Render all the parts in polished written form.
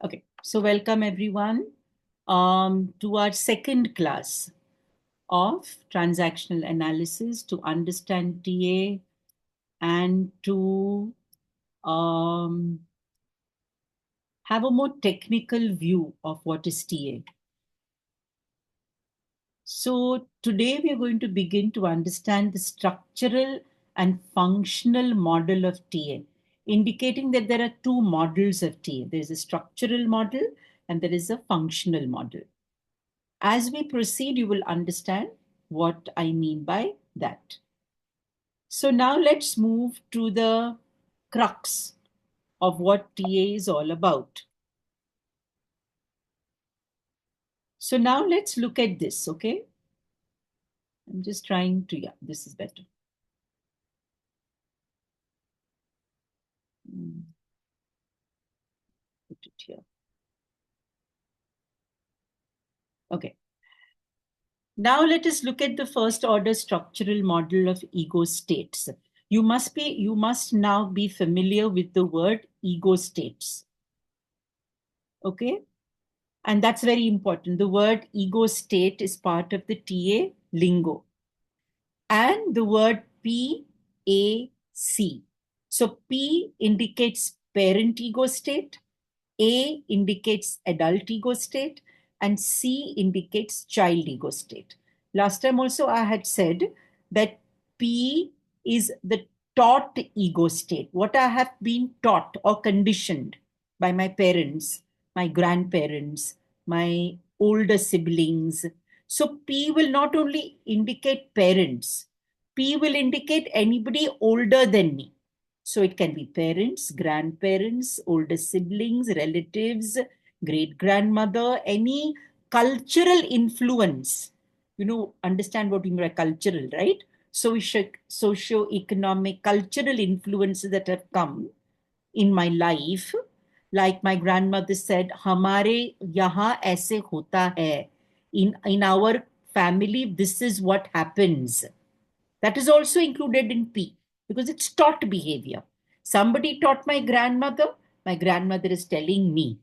Okay, so welcome everyone to our second class of transactional analysis to understand TA and to have a more technical view of what is TA. So today we are going to begin to understand the structural and functional model of TA, indicating that there are two models of TA. There is a structural model and there is a functional model. As we proceed, you will understand what I mean by that. So now let's move to the crux of what TA is all about. So now let's look at this, okay? I'm just trying to, yeah, this is better. Put it here. Okay. Now let us look at the first order structural model of ego states. You must now be familiar with the word ego states. Okay? And that's very important. The word ego state is part of the TA lingo. And the word PAC. So P indicates parent ego state, A indicates adult ego state, and C indicates child ego state. Last time also I had said that P is the taught ego state, what I have been taught or conditioned by my parents, my grandparents, my older siblings. So P will not only indicate parents, P will indicate anybody older than me. So it can be parents, grandparents, older siblings, relatives, great grandmother, any cultural influence. Understand what we mean by cultural, right? Socio-economic, cultural influences that have come in my life. Like my grandmother said, "Hamare yahan aise hota hai." In our family, this is what happens. That is also included in P because it's taught behavior. Somebody taught my grandmother is telling me.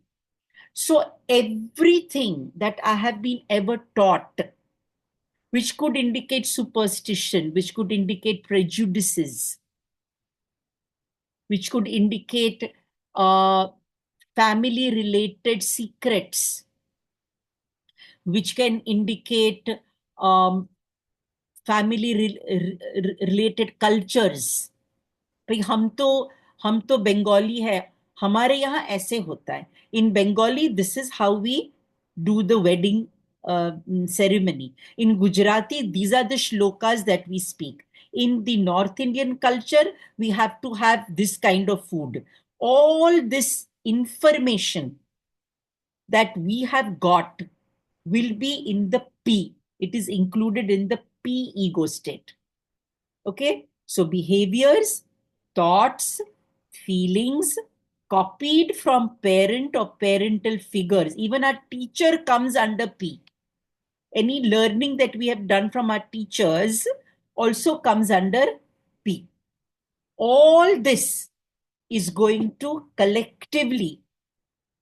So everything that I have been ever taught, which could indicate superstition, which could indicate prejudices, which could indicate family related secrets, which can indicate family related cultures. भाई हम तो बंगाली है, हमारे यहाँ ऐसे होता है. In Bengali, this is how we do the wedding ceremony. In Gujarati, these are the shlokas that we speak. In the North Indian culture, we have to have this kind of food. All this information that we have got will be in the P. It is included in the P ego state. Okay, so behaviors, thoughts, feelings copied from parent or parental figures. Even our teacher comes under P. Any learning that we have done from our teachers also comes under P. All this is going to collectively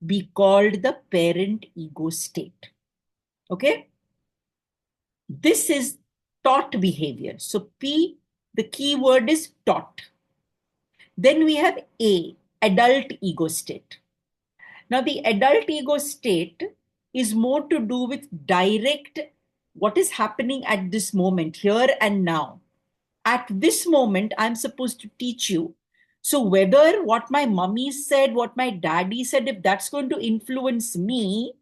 be called the parent ego state. Okay? This is taught behavior. So P, the key word is taught. Then we have A, adult ego state. Now, the adult ego state is more to do with direct what is happening at this moment, here and now. At this moment, I'm supposed to teach you. So, whether what my mummy said, what my daddy said, if that's going to influence me,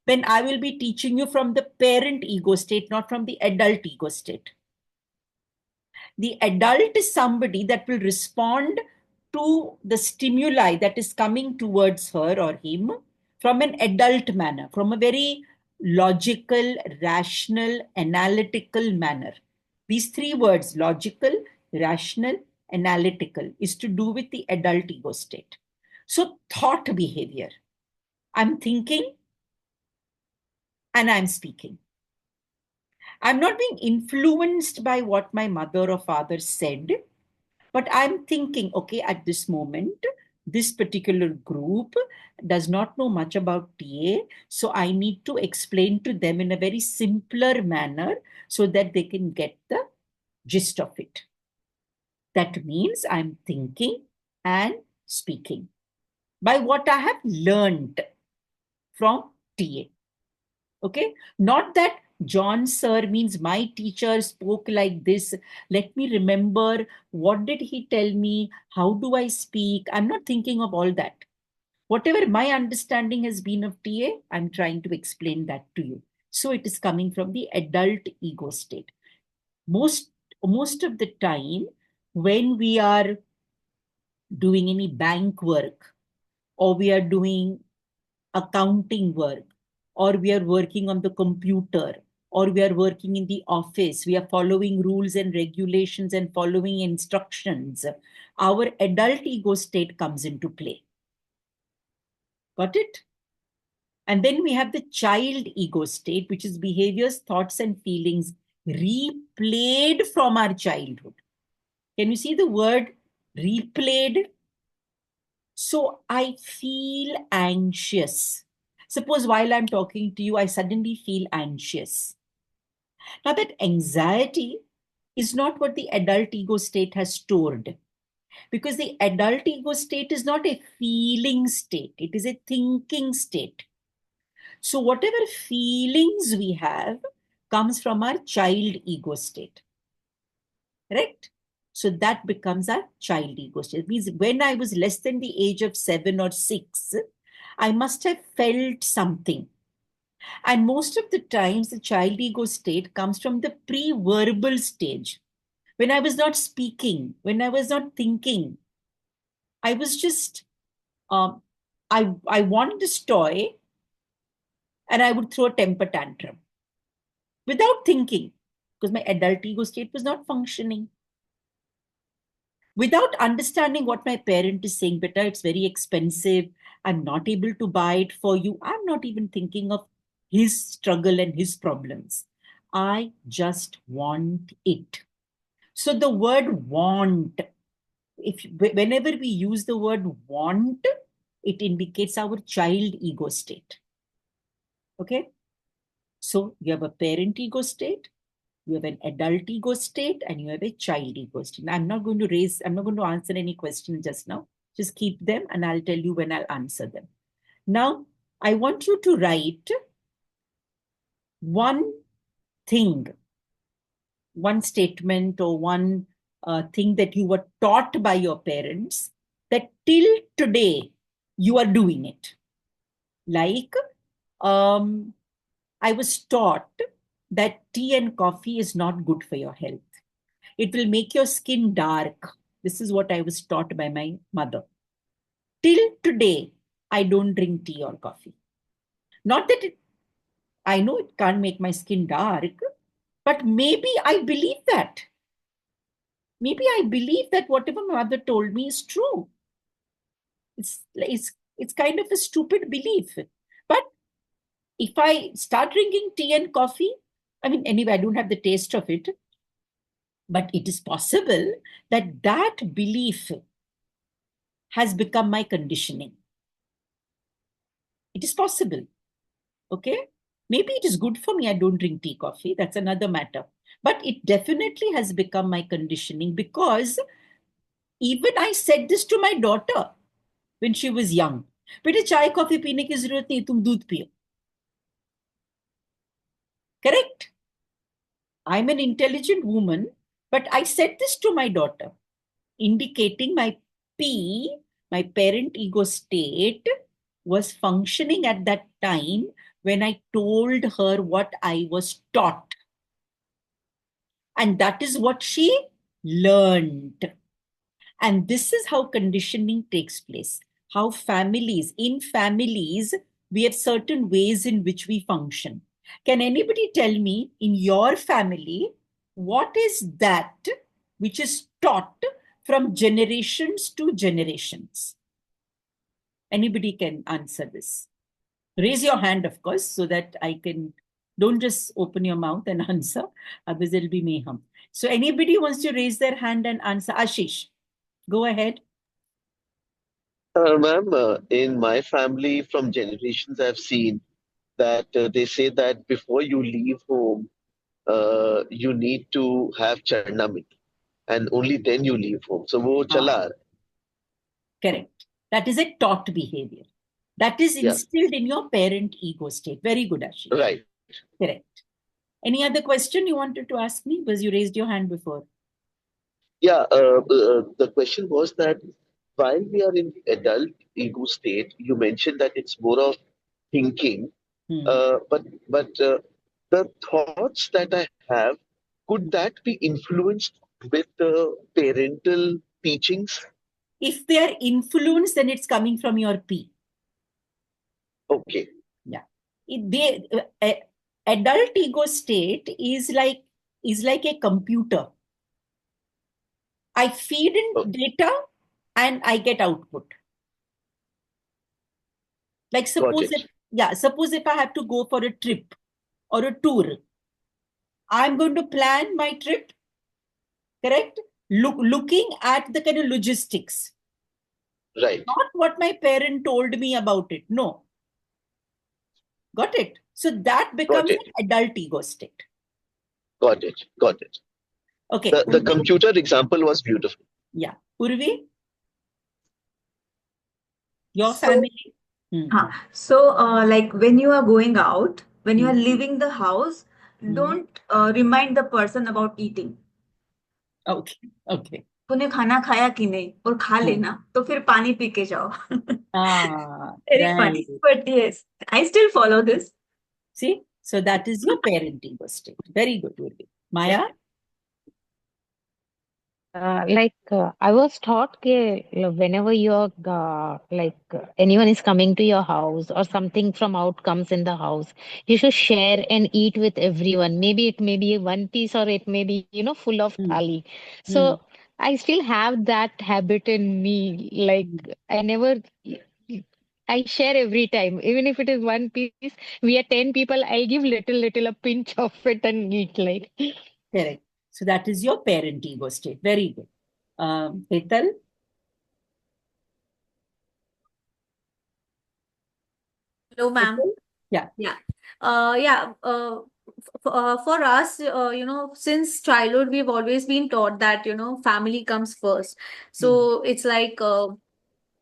then I will be teaching you from the parent ego state, not from the adult ego state. The adult is somebody that will respond to the stimuli that is coming towards her or him from an adult manner, from a very logical, rational, analytical manner. These three words, logical, rational, analytical, is to do with the adult ego state. So, thought behavior. I'm thinking and I'm speaking. I'm not being influenced by what my mother or father said, but I'm thinking, okay, at this moment, this particular group does not know much about TA, so I need to explain to them in a very simpler manner so that they can get the gist of it. That means I'm thinking and speaking by what I have learned from TA. Okay, not that John sir means my teacher spoke like this. Let me remember, what did he tell me? How do I speak? I'm not thinking of all that. Whatever my understanding has been of TA, I'm trying to explain that to you. So it is coming from the adult ego state. Most, most of the time, when we are doing any bank work, or we are doing accounting work, or we are working on the computer, or we are working in the office, we are following rules and regulations and following instructions, our adult ego state comes into play. Got it? And then we have the child ego state, which is behaviors, thoughts, and feelings replayed from our childhood. Can you see the word replayed? So I feel anxious. Suppose while I'm talking to you, I suddenly feel anxious. Now, that anxiety is not what the adult ego state has stored, because the adult ego state is not a feeling state, it is a thinking state. So, whatever feelings we have comes from our child ego state, correct? So, that becomes our child ego state. It means when I was less than the age of 7 or 6, I must have felt something. And most of the times, the child ego state comes from the pre verbal stage. When I was not speaking, when I was not thinking, I was just, um, I wanted this toy and I would throw a temper tantrum without thinking, because my adult ego state was not functioning. Without understanding what my parent is saying, beta, it's very expensive. I'm not able to buy it for you. I'm not even thinking of his struggle and his problems. I just want it. So the word want, whenever we use the word want, it indicates our child ego state. Okay? So you have a parent ego state, you have an adult ego state, and you have a child ego state. I'm not going to answer any questions just now. Just keep them and I'll tell you when I'll answer them. Now, I want you to write one thing, one statement, or one thing that you were taught by your parents that till today you are doing it. Like, I was taught that tea and coffee is not good for your health. It will make your skin dark. This is what I was taught by my mother. Till today, I don't drink tea or coffee. Not that I know it can't make my skin dark, but maybe I believe that. Maybe I believe that whatever my mother told me is true. It's kind of a stupid belief. But if I start drinking tea and coffee, I mean, anyway, I don't have the taste of it. But it is possible that that belief has become my conditioning. It is possible. Okay? Maybe it is good for me. I don't drink tea, coffee. That's another matter. But it definitely has become my conditioning, because even I said this to my daughter when she was young. बेटे चाय coffee पीने की जरूरत नहीं, तुम दूध पियो. Correct? I'm an intelligent woman, but I said this to my daughter, indicating my P, my parent ego state, was functioning at that time when I told her what I was taught. And that is what she learned. And this is how conditioning takes place. How in families, we have certain ways in which we function. Can anybody tell me, in your family, what is that which is taught from generations to generations? Anybody can answer this. Raise your hand, of course, so that I can, don't just open your mouth and answer, otherwise there'll be mayhem. So anybody wants to raise their hand and answer? Ashish, go ahead. Ma'am, in my family, from generations, I've seen that they say that before you leave home, you need to have charna meat, and only then you leave home. So वो चला Ah, आ रहा है. correct. That is a taught behavior. That is Yeah, instilled in your parent ego state. Very good, Ashish. right. Correct. Any other question you wanted to ask me? Because you raised your hand before. Yeah, the question was that while we are in the adult ego state, you mentioned that it's more of thinking, Hmm. but the thoughts that I have, could that be influenced with the parental teachings? If they are influenced, then it's coming from your P. Okay, Yeah. Adult ego state is like a computer. I feed oh, in data and I get output. Like got suppose it. if yeah, suppose if I have to go for a trip or a tour, I'm going to plan my trip, correct? Looking at the kind of logistics, Right, not what my parent told me about it. No, got it. So that got becomes it, an adult ego state. got it, got it. Okay, The Urvi? computer example was beautiful. Yeah. Urvi, your So, family? Hmm. like when you are going out, when you are Hmm. leaving the house, Hmm. don't remind the person about eating. Okay. Okay. तूने खाना खाया कि नहीं और खा Hmm. लेना तो फिर पानी पी के जाओ. Ah, Very right. funny, but yes, I still follow this. See, so that is your parent ego state. Very good, Urvi. Maya? I was taught whenever you're anyone is coming to your house or something from out comes in the house, you should share and eat with everyone. Maybe it may be one piece or it may be, full of Hmm. thali. Hmm. So I still have that habit in me. Like Hmm. I never, I share every time, even if it is one piece. We are 10 people. I'll give little, a pinch of it and eat like. Correct. So that is your parent ego state. Very good. Hetal? Hello, ma'am. Hetal? Yeah. Yeah. Yeah. For us, since childhood, we've always been taught that, family comes first. Hmm. So it's like,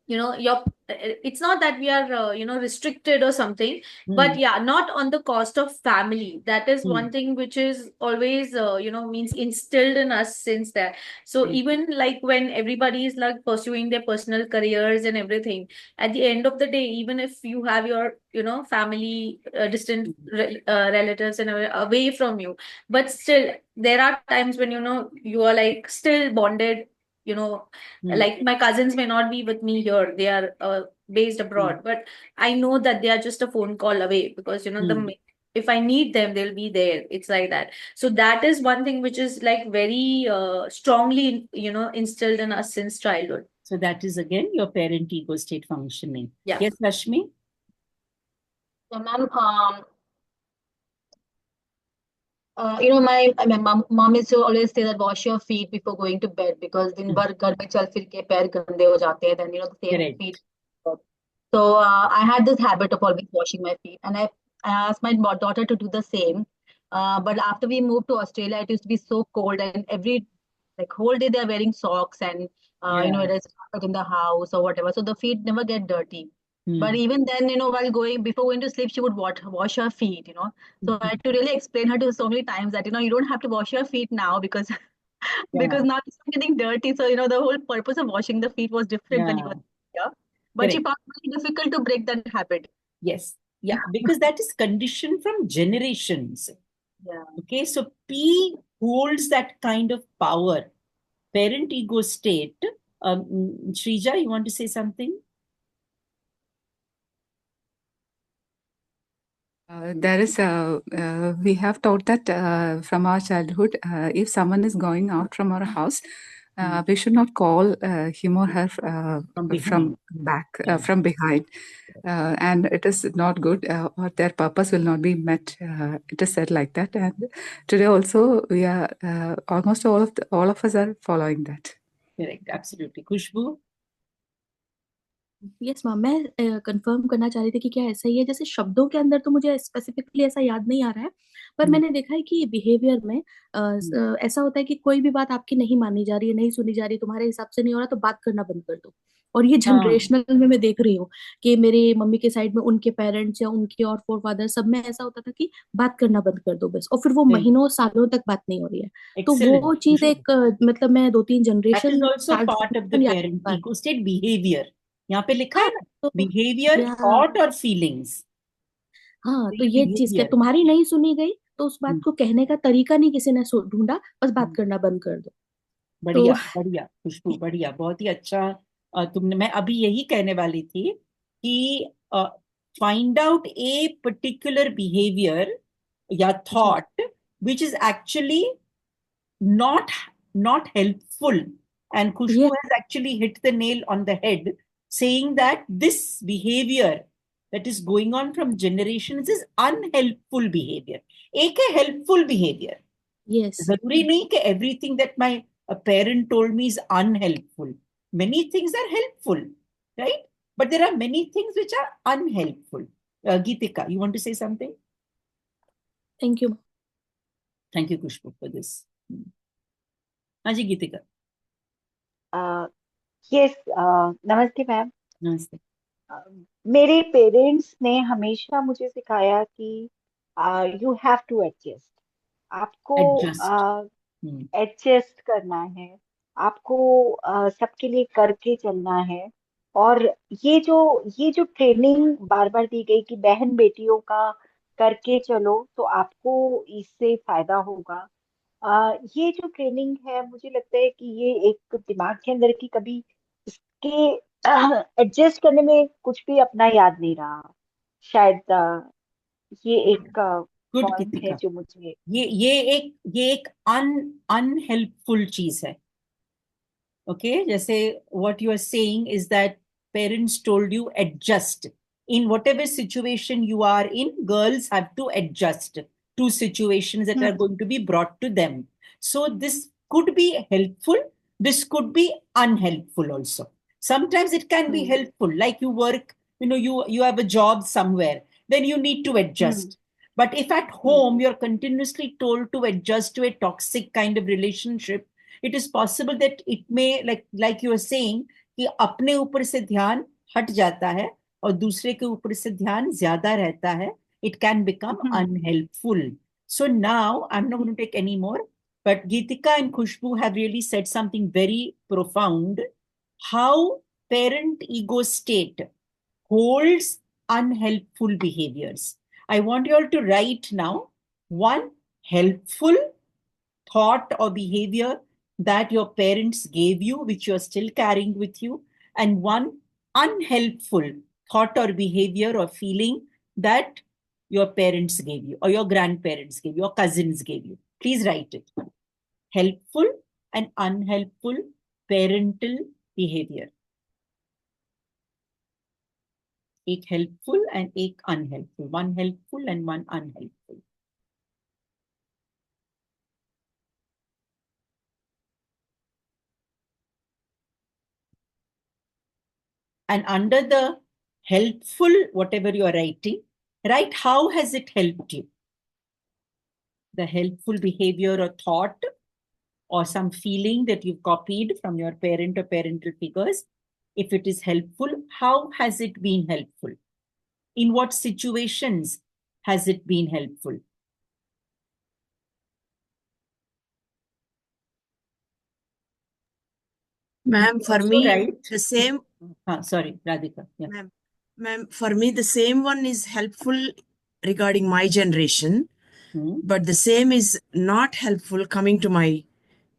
your it's not that we are restricted or something, but Hmm. yeah, not on the cost of family. That is Hmm. one thing which is always means instilled in us since that. So Very good. even like when everybody is like pursuing their personal careers and everything, at the end of the day, even if you have your family, distant Hmm. relatives and away from you, but still there are times when you are like still bonded, you know Hmm. like my cousins may not be with me here, they are based Hmm. abroad, but I know that they are just a phone call away, because Hmm. if I need them, they'll be there. It's like that. So that is one thing which is like very strongly instilled in us since childhood. So that is again your parent ego state functioning. Yeah. Yes, Rashmi? Yeah, ma'am. My mom used to always say that wash your feet before going to bed because दिन Hmm. भर घर में चल फिर के पैर गंदे हो जाते हैं. Then the same feet. Correct. So I had this habit of always washing my feet, and I asked my daughter to do the same. But after we moved to Australia, it used to be so cold, and every like whole day they are wearing socks, and Yeah. it is carpet in the house or whatever, so the feet never get dirty. But Hmm. even then, while going before going to sleep, she would wash her feet. So I had to really explain her to so many times that you don't have to wash your feet now because Yeah. because now it's not getting dirty. So the whole purpose of washing the feet was different when you Yeah. were here. But she Correct. found it very difficult to break that habit. Yes. Yeah. Because that is conditioned from generations. Yeah. Okay. So P holds that kind of power. Parent ego state. Shrija, you want to say something? We have taught that from our childhood, if someone is going out from our house, Hmm. we should not call him or her From behind. from back, Yeah. from behind. And it is not good, or their purpose will not be met. It is said like that. And today also, we are almost all of us are following that. Correct. Absolutely. Kushbu? Yes ma'am, मैं confirm करना चाह रही थी कि क्या ऐसा ही है। जैसे शब्दों के अंदर तो मुझे स्पेसिफिकली ऐसा याद नहीं आ रहा है, पर हम्म, मैंने देखा है कि बिहेवियर में हम्म, ऐसा होता है कि कोई भी बात आपकी नहीं मानी जा रही है, नहीं सुनी जा रही है, तुम्हारे हिसाब से नहीं हो रहा, तो बात करना बंद कर दो। और ये हाँ जनरेशनल में मैं देख रही हूँ कि मेरे मम्मी के साइड में उनके पेरेंट्स या उनके और फोर फादर सब में ऐसा होता था कि बात करना बंद कर दो बस, और फिर वो महीनों सालों तक बात नहीं हो रही है। तो एक्सेलेंट वो चीज खुशबू। एक मतलब मैं दो तीन that is generation also part of the transmission याद कर पेरेंट पा रही इको स्टेट बिहेवियर। यहाँ पे लिखा है हूँ। ना, हाँ तो बिहेवियर, या थॉट और फीलिंग्स। हाँ, तो तो ये ये चीज क्या बिहेवियर। तुम्हारी नहीं सुनी गई, तो उस बात को कहने का तरीका नहीं किसी ने ढूंढा, बस बात करना बंद कर दो। तो बढ़िया बढ़िया खुशबू, बढ़िया, बहुत ही अच्छा। तुमने, मैं अभी यही कहने वाली थी कि find out a particular behaviour या जी। Thought which is actually not helpful, and ये Khushbu has actually hit the nail on the head, saying that this behavior that is going on from generations is unhelpful behavior. एक है helpful behavior. Yes. जरूरी नहीं कि everything that my parent told me is unhelpful. Many things are helpful, right? But there are many things which are unhelpful. Geetika, you want to say something? Thank you. Thank you, Kushbu, for this. हाँ जी, गीतिका। Yes, नमस्ते ma'am. नमस्ते। मेरे parents ने हमेशा मुझे सिखाया कि you have to adjust. आपको एडजस्ट। हम्म। एडजस्ट करना है, आपको सबके लिए करके चलना है। और ये जो ये जो ट्रेनिंग बार बार दी गई कि बहन बेटियों का करके चलो तो आपको इससे फायदा होगा, ये जो ट्रेनिंग है मुझे लगता है कि ये एक दिमाग के अंदर की कभी इसके एडजस्ट करने में कुछ भी अपना याद नहीं रहा। शायद ये एक गुड पॉइंट है गीतिका। जो मुझे। ये एक अनहेल्पफुल चीज है। Okay, जैसे what you are saying is that parents told you adjust. In whatever situation you are in, girls have to adjust to situations that are going to be brought to them. So this could be helpful, this could be unhelpful also. Sometimes it can be hmm. helpful, like you work, you have a job somewhere, then you need to hmm. adjust. But if at hmm. home you're continuously told to adjust to a toxic kind of relationship, it is possible that it may, like you are saying, कि अपने ऊपर से ध्यान हट जाता है और दूसरे के ऊपर से ध्यान ज्यादा रहता है. It can become hmm. unhelpful. So now I'm not going to take any more, but Geetika and Khushbu have really said something very profound. How parent ego state holds unhelpful behaviors. I want you all to write now one helpful thought or behavior that your parents gave you, which you're still carrying with you, and one unhelpful thought or behavior or feeling that your parents gave you, or your grandparents gave you, or cousins gave you. Please write it. Helpful and unhelpful parental behavior. एक helpful and एक unhelpful. One helpful and one unhelpful. And under the helpful, whatever you are writing, write how has it helped you? The helpful behavior or thought or some feeling that you've copied from your parent or parental figures. If it is helpful, how has it been helpful? In what situations has it been helpful? You Ma'am, can for also me, write. the same, Sorry, Radhika. Yeah. ma'am, for me, the same one is helpful regarding my generation, Hmm. but the same is not helpful coming to my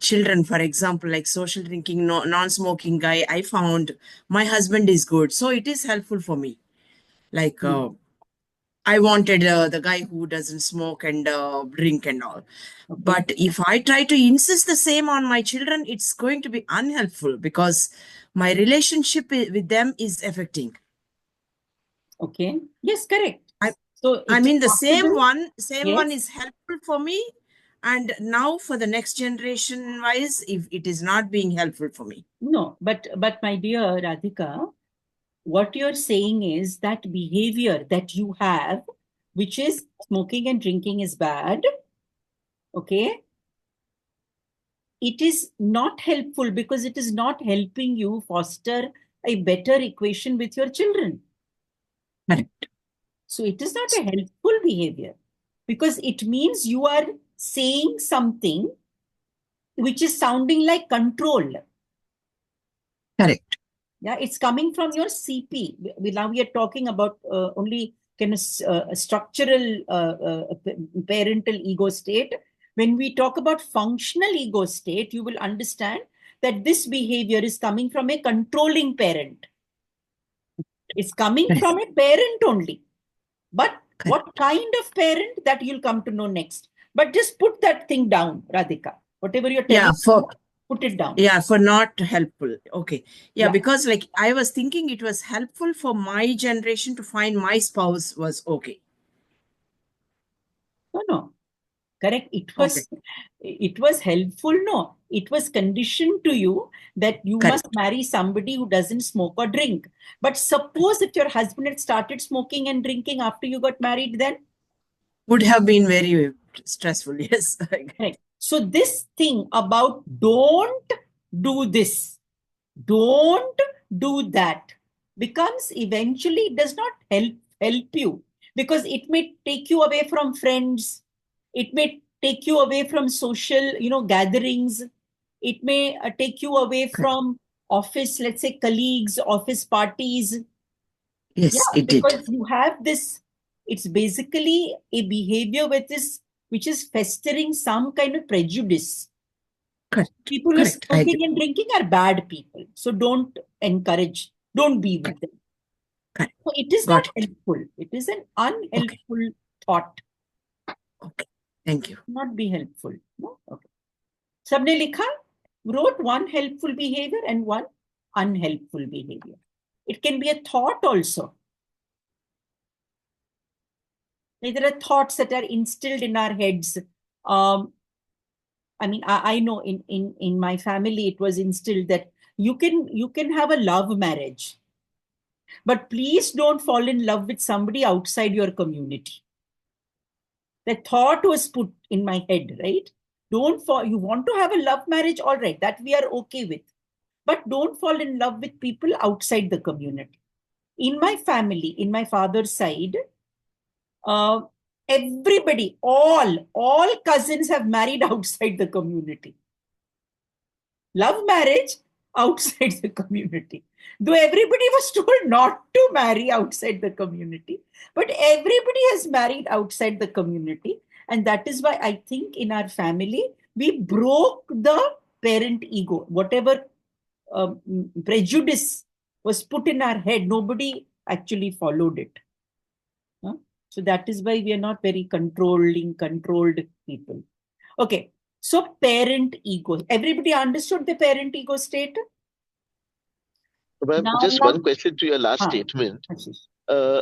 children. For example, like social drinking, no, non-smoking guy, I found my husband is good. So it is helpful for me. Like, Hmm. I wanted the guy who doesn't smoke and drink and all. Okay. But if I try to insist the same on my children, it's going to be unhelpful because my relationship with them is affecting. Okay. Yes, correct. I, So I it is mean, the possible. same one Yes. is helpful for me. And now for the next generation wise, if it is not being helpful for me. No, but my dear Radhika, what you're saying is that behavior that you have, which is smoking and drinking is bad, okay? It is not helpful because it is not helping you foster a better equation with your children. Correct. So it is not a helpful behavior because it means you are saying something which is sounding like control. Correct. Yeah, it's coming from your CP. Now we are talking about only kind of structural parental ego state. When we talk about functional ego state, you will understand that this behavior is coming from a controlling parent. It's coming Correct. from a parent only. But Correct. what kind of parent, that you'll come to know next. But just put that thing down, Radhika. Whatever you're Yeah, telling, put it down. yeah, for not helpful. Okay. Yeah, Yeah. because like I was thinking it was helpful for my generation to find my spouse was okay. No. Correct. Okay. It was helpful. No, it was conditioned to you that you must Correct. marry somebody who doesn't smoke or drink. But suppose if your husband had started smoking and drinking after you got married, then Would have been very stressful. Yes. correct. So this thing about don't do this, don't do that, becomes eventually, it does not help you because it may take you away from friends, it may take you away from social gatherings, it may take you away Correct. from office, let's say colleagues, office parties. Yes, Yeah, it did. because you have this, it's basically a behavior which is festering some kind of prejudice. Correct. People who are Correct. I agree. smoking and drinking are bad people. So don't encourage, don't be with Correct. them. Correct. So it is Got not it. helpful. It is an Okay. unhelpful thought. Okay. Thank you. Not be helpful. No? Okay. सबने लिखा, wrote one helpful behavior and one unhelpful behavior. It can be a thought also. Like there are thoughts that are instilled in our heads. I mean, I know in my family it was instilled that you can have a love marriage, but please don't fall in love with somebody outside your community. The thought was put in my head, right? Don't fall. You want to have a love marriage, all right, that we are okay with, but don't fall in love with people outside the community. In my family, in my father's side, uh, everybody, all cousins have married outside the community. Love marriage outside the community. Though everybody was told not to marry outside the community, but everybody has married outside the community. And that is why I think in our family, we broke the parent ego. Whatever prejudice was put in our head, nobody actually followed it. Huh? So that is why we are not very controlled people. Okay. So parent ego. Everybody understood the parent ego state? Ma'am, Now, just one question to your last statement. Ashish. Uh,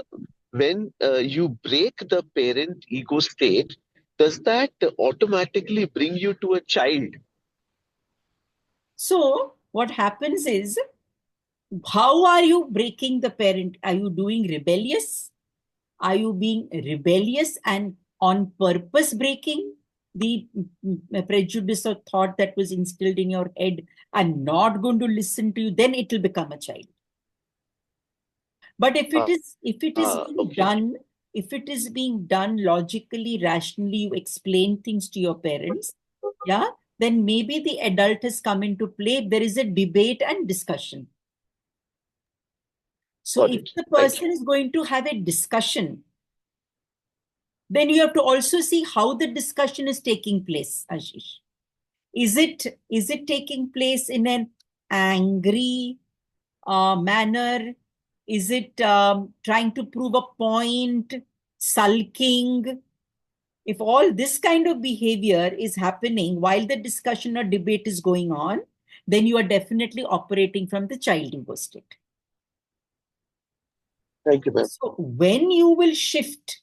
when you break the parent ego state, does that automatically bring you to a child? So what happens is, how are you breaking the parent? Are you doing rebellious? Are you being rebellious and on purpose breaking the prejudice or thought that was instilled in your head? I'm not going to listen to you. Then it will become a child. But if it is being Okay. done, if it is being done logically, rationally, you explain things to your parents, yeah, then maybe the adult has come into play. There is a debate and discussion. So Got if it. the Thank person is going to have a discussion, then you have to also see how the discussion is taking place, Ashish. Is it taking place in an angry manner? Is it trying to prove a point, sulking? If all this kind of behavior is happening while the discussion or debate is going on, then you are definitely operating from the child ego state. Thank you, ma'am. So when you will shift,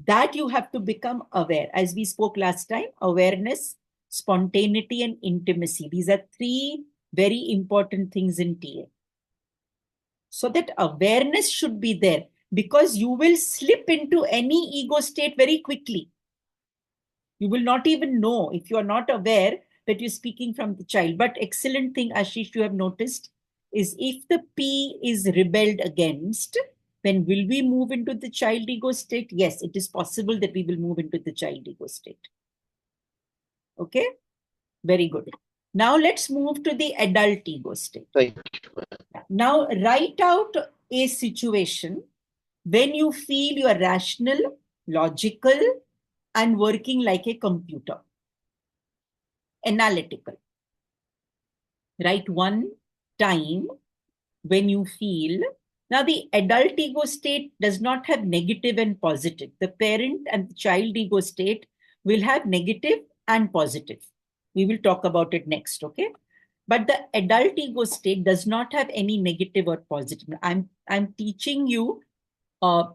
that you have to become aware. As we spoke last time, awareness, spontaneity, and intimacy. These are three very important things in TA. So that awareness should be there, because you will slip into any ego state very quickly. You will not even know if you are not aware that you're speaking from the child. But excellent thing, Ashish, you have noticed is if the P is rebelled against, then will we move into the child ego state? Yes, it is possible that we will move into the child ego state. Okay, very good. Now let's move to the adult ego state. Thank you. Now write out a situation when you feel you are rational, logical, and working like a computer. Analytical. Write one time when you feel. Now, the adult ego state does not have negative and positive. The parent and the child ego state will have negative and positive. We will talk about it next, okay? But the adult ego state does not have any negative or positive. I'm teaching you TA,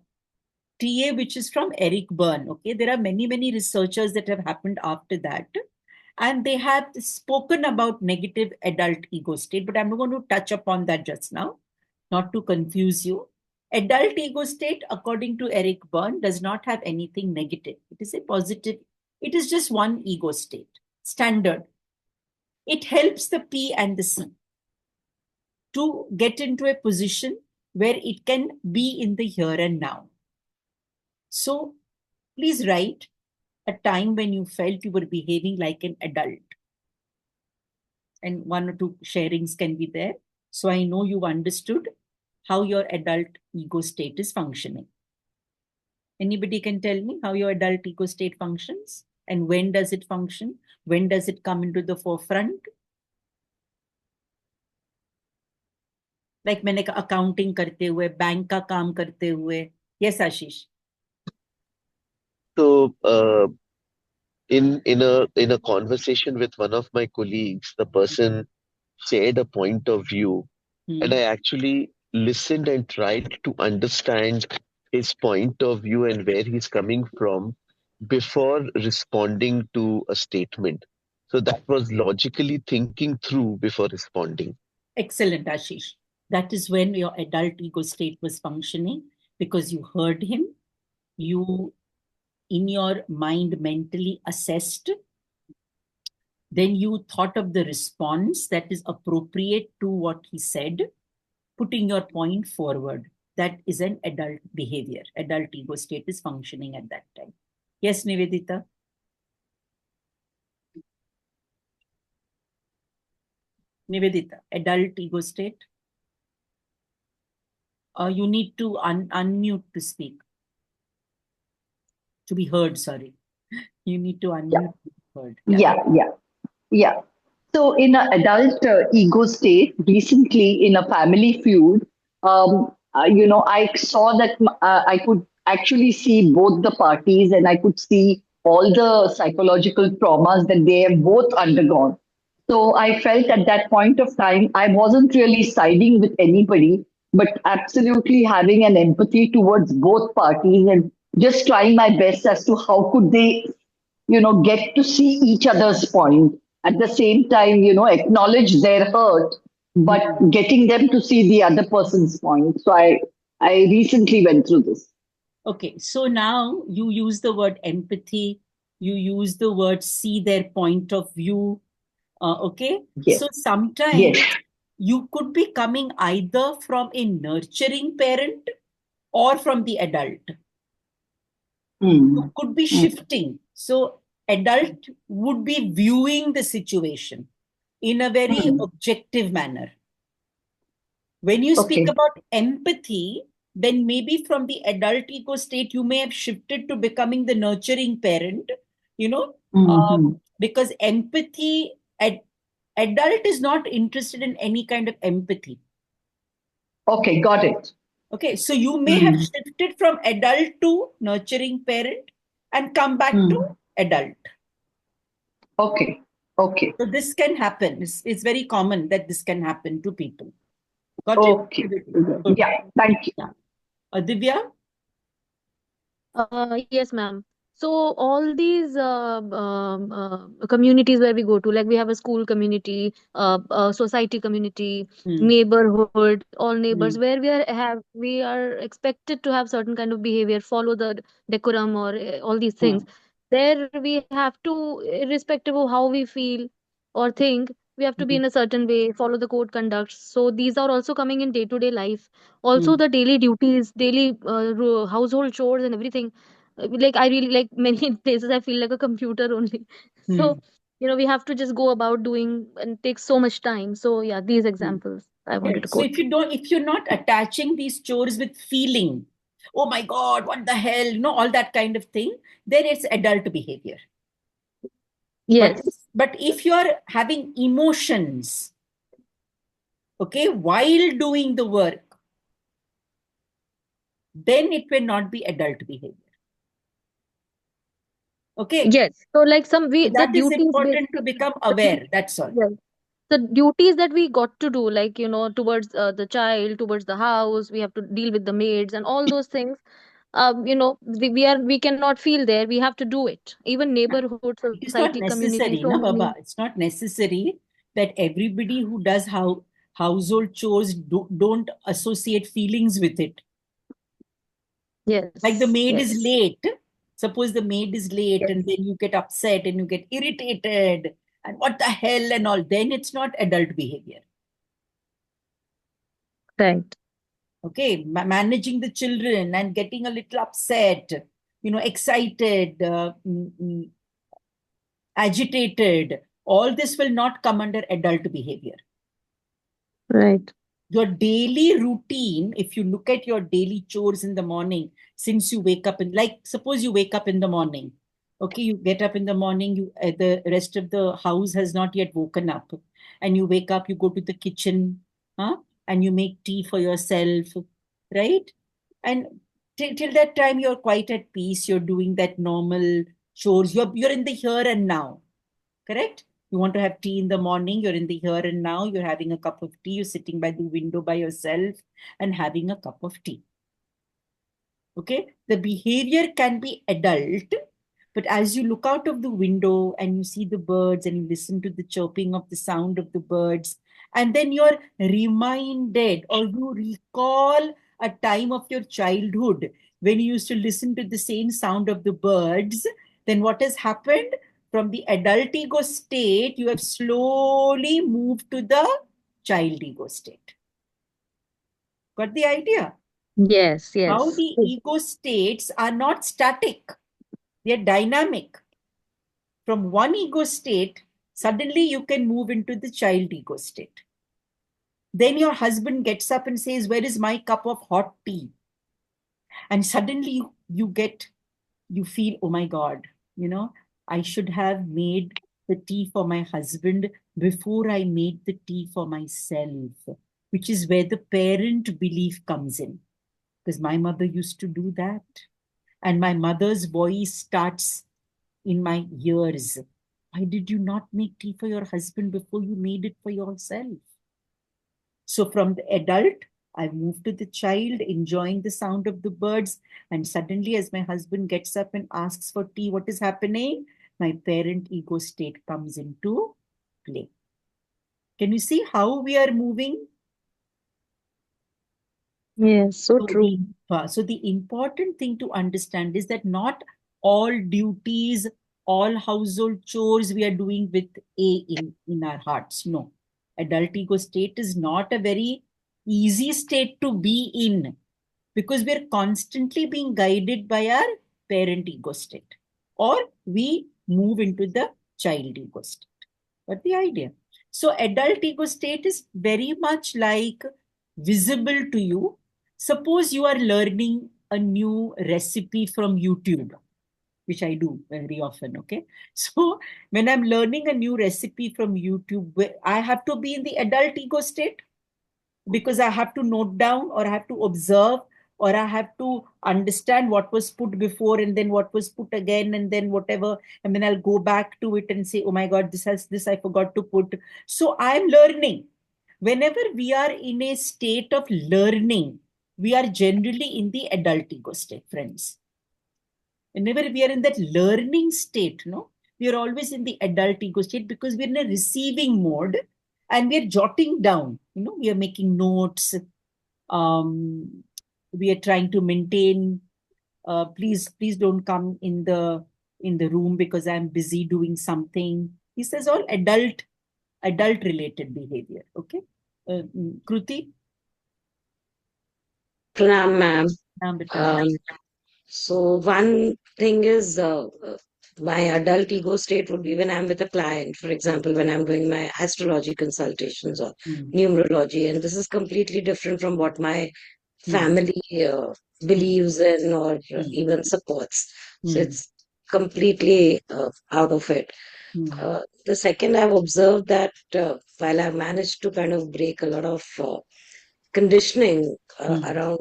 which is from Eric Berne, okay? There are many researchers that have happened after that. And they have spoken about negative adult ego state, but I'm not going to touch upon that just now, not to confuse you. Adult ego state, according to Eric Berne, does not have anything negative. It is a positive. It is just one ego state, standard. It helps the P and the C to get into a position where it can be in the here and now. So please write a time when you felt you were behaving like an adult. And one or two sharings can be there. So I know you've understood how your adult ego state is functioning. Anybody can tell me how your adult ego state functions? And when does it function? When does it come into the forefront? Like मैंने कहा accounting करते हुए, bank का काम करते हुए. Yes, Ashish. So, in a conversation with one of my colleagues, the person shared a point of view, and I actually listened and tried to understand his point of view and where he's coming from before responding to a statement. So that was logically thinking through before responding. Excellent, Ashish. That is when your adult ego state was functioning, because you heard him, you in your mind mentally assessed, then you thought of the response that is appropriate to what he said, putting your point forward. That is an adult behavior. Adult ego state is functioning at that time. Yes, Nivedita? Nivedita, adult ego state? You need to unmute to speak. To be heard, sorry. You need to unmute to be heard. Yeah. So, in an adult ego state, recently in a family feud, I saw that I could actually see both the parties and I could see all the psychological traumas that they have both undergone. So, I felt at that point of time, I wasn't really siding with anybody, but absolutely having an empathy towards both parties and just trying my best as to how could they get to see each other's point at the same time, acknowledge their hurt, but getting them to see the other person's point. So I recently went through this. Okay, so now you use the word empathy, you use the word see their point of view. Okay, Yes. So sometimes Yes. you could be coming either from a nurturing parent or from the adult. You could be shifting. So adult would be viewing the situation in a very objective manner. When you speak Okay. about empathy, then maybe from the adult ego state, you may have shifted to becoming the nurturing parent, because empathy, adult is not interested in any kind of empathy. Okay, got it. Okay, so you may have shifted from adult to nurturing parent and come back to adult. Okay. So this can happen. It's very common that this can happen to people. Got Okay. it? Good. Yeah, thank you. Divya? Yes, ma'am. So all these communities where we go to, like we have a school community, society community, neighborhood, all neighbors, where we are expected to have certain kind of behavior, follow the decorum or all these things. There we have to, irrespective of how we feel or think, we have to be in a certain way, follow the code conduct. So these are also coming in day to day life. Also the daily duties, daily household chores and everything. Like I really, like many places I feel like a computer only. So we have to just go about doing, and it takes so much time. So yeah, these examples I wanted to Correct. So quote. if you're not attaching these chores with feeling, oh my God, what the hell, all that kind of thing, then it's adult behavior. But Yes. but if you're having emotions, okay, while doing the work, then it will not be adult behavior. Okay. Yes. So like So the that is duties important to basically. become aware. That's all. Yes. The duties that we got to do, like towards the child, towards the house, we have to deal with the maids and all those things. We cannot feel there. We have to do it. Even neighborhood, It is society, not community, necessary, so na many. Baba. It's not necessary that everybody who does household chores don't associate feelings with it. Like the Yes. maid is Yes. late. Suppose the maid is late Yes. and then you get upset and you get irritated and what the hell and all. Then it's not adult behavior. Right. Okay. Managing the children and getting a little upset, excited, agitated. All this will not come under adult behavior. Right. Your daily routine, if you look at your daily chores in the morning, since you wake up, like suppose you wake up in the morning, okay, you get up in the morning, the rest of the house has not yet woken up, and you wake up, you go to the kitchen, huh? And you make tea for yourself, right? And till that time, you're quite at peace. You're doing that normal chores. You're in the here and now. Correct? You want to have tea in the morning, you're in the here and now, you're having a cup of tea, you're sitting by the window by yourself and having a cup of tea. Okay? The behavior can be adult, but as you look out of the window and you see the birds and you listen to the chirping of the sound of the birds, and then you're reminded or you recall a time of your childhood when you used to listen to the same sound of the birds, then what has happened? From the adult ego state, you have slowly moved to the child ego state. Got the idea? Yes. How Yes. the ego states are not static, they are dynamic. From one ego state, suddenly you can move into the child ego state. Then your husband gets up and says, where is my cup of hot tea? And suddenly you feel, oh my God, I should have made the tea for my husband before I made the tea for myself, which is where the parent belief comes in. Because my mother used to do that. And my mother's voice starts in my ears. Why did you not make tea for your husband before you made it for yourself? So from the adult, I moved to the child, enjoying the sound of the birds. And suddenly, as my husband gets up and asks for tea, what is happening? My parent ego state comes into play. Can you see how we are moving? Yes. So So true. the important thing to understand is that not all duties, all household chores we are doing with in our hearts. No. Adult ego state is not a very easy state to be in because we're constantly being guided by our parent ego state. Or we move into the child ego state. But the idea. So adult ego state is very much like visible to you. Suppose you are learning a new recipe from YouTube, which I do very often. Okay. So when I'm learning a new recipe from YouTube, I have to be in the adult ego state because I have to note down or I have to observe or I have to understand what was put before and then what was put again and then whatever. And then I'll go back to it and say, oh my God, this has this I forgot to put. So I'm learning. Whenever we are in a state of learning, we are generally in the adult ego state, friends. Whenever we are in that learning state, no, we are always in the adult ego state because we're in a receiving mode and we're jotting down, we are making notes. We are trying to maintain, please don't come in the room because I'm busy doing something. He says all adult related behavior. Okay. Kruti? Pranam, ma'am. Naam beta. So one thing is my adult ego state would be when I'm with a client, for example, when I'm doing my astrology consultations or numerology, and this is completely different from what my family believes in or even supports. So it's completely out of it. The second, I've observed that while I've managed to kind of break a lot of conditioning around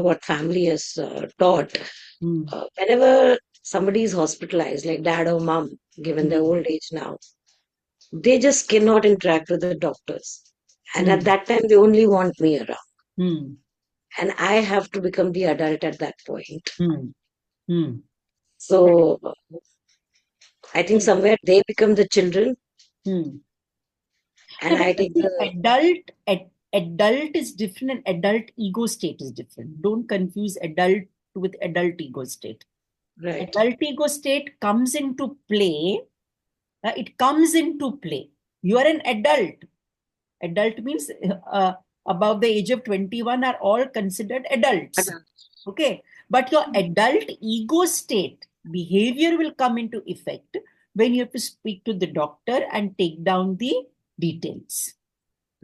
what family has taught, whenever somebody is hospitalized, like dad or mom, given their old age now, they just cannot interact with the doctors, and at that time they only want me around, and I have to become the adult at that point. So I think somewhere they become the children, and No, I but take see, the adult is different and adult ego state is different. Don't confuse adult with adult ego state. right. Adult ego state comes into play. It comes into play. You are an adult. Adult means above the age of 21 are all considered adults. Okay. But your adult ego state behavior will come into effect when you have to speak to the doctor and take down the details.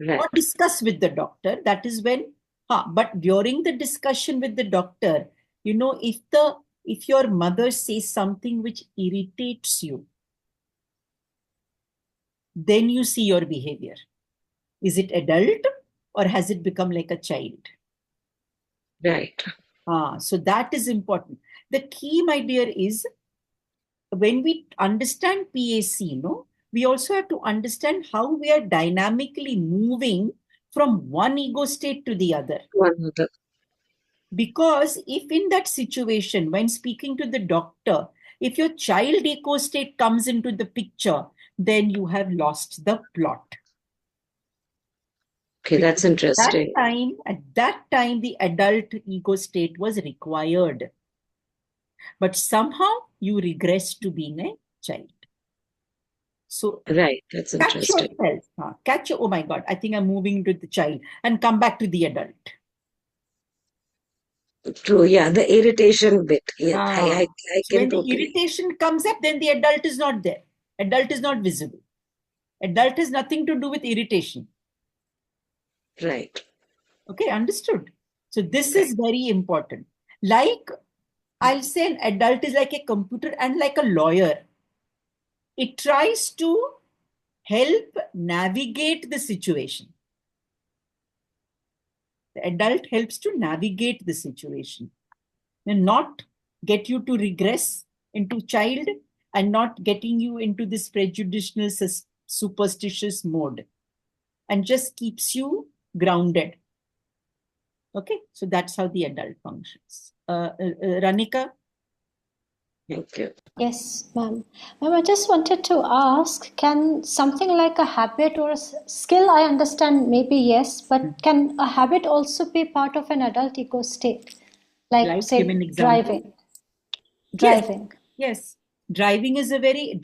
Right. Or discuss with the doctor. That is when, but during the discussion with the doctor, if your mother says something which irritates you, then you see your behavior. Is it adult or has it become like a child? Right. So that is important. The key, my dear, is when we understand PAC, we also have to understand how we are dynamically moving from one ego state to the other. Because if in that situation, when speaking to the doctor, if your child ego state comes into the picture, then you have lost the plot. Okay, that's interesting. At that time, the adult ego state was required. But somehow you regress to being a child. So right, that's interesting. Catch yourself. Oh my God, I think I'm moving to the child and come back to the adult. True, yeah, the irritation bit. Yeah, I So can when the totally. irritation comes up, then the adult is not there. Adult is not visible. Adult has nothing to do with irritation. Right. Okay, understood. So this is very important. Like, I'll say an adult is like a computer and like a lawyer. It tries to help navigate the situation. The adult helps to navigate the situation and not get you to regress into child and not getting you into this prejudicial, superstitious mode, and just keeps you grounded. Okay, so that's how the adult functions. Ranika? Thank you. Yes, ma'am. Ma'am, I just wanted to ask, can something like a habit or a skill, I understand maybe yes, but can a habit also be part of an adult ego state? Like, Give an say, example. driving. Yes. Driving is a very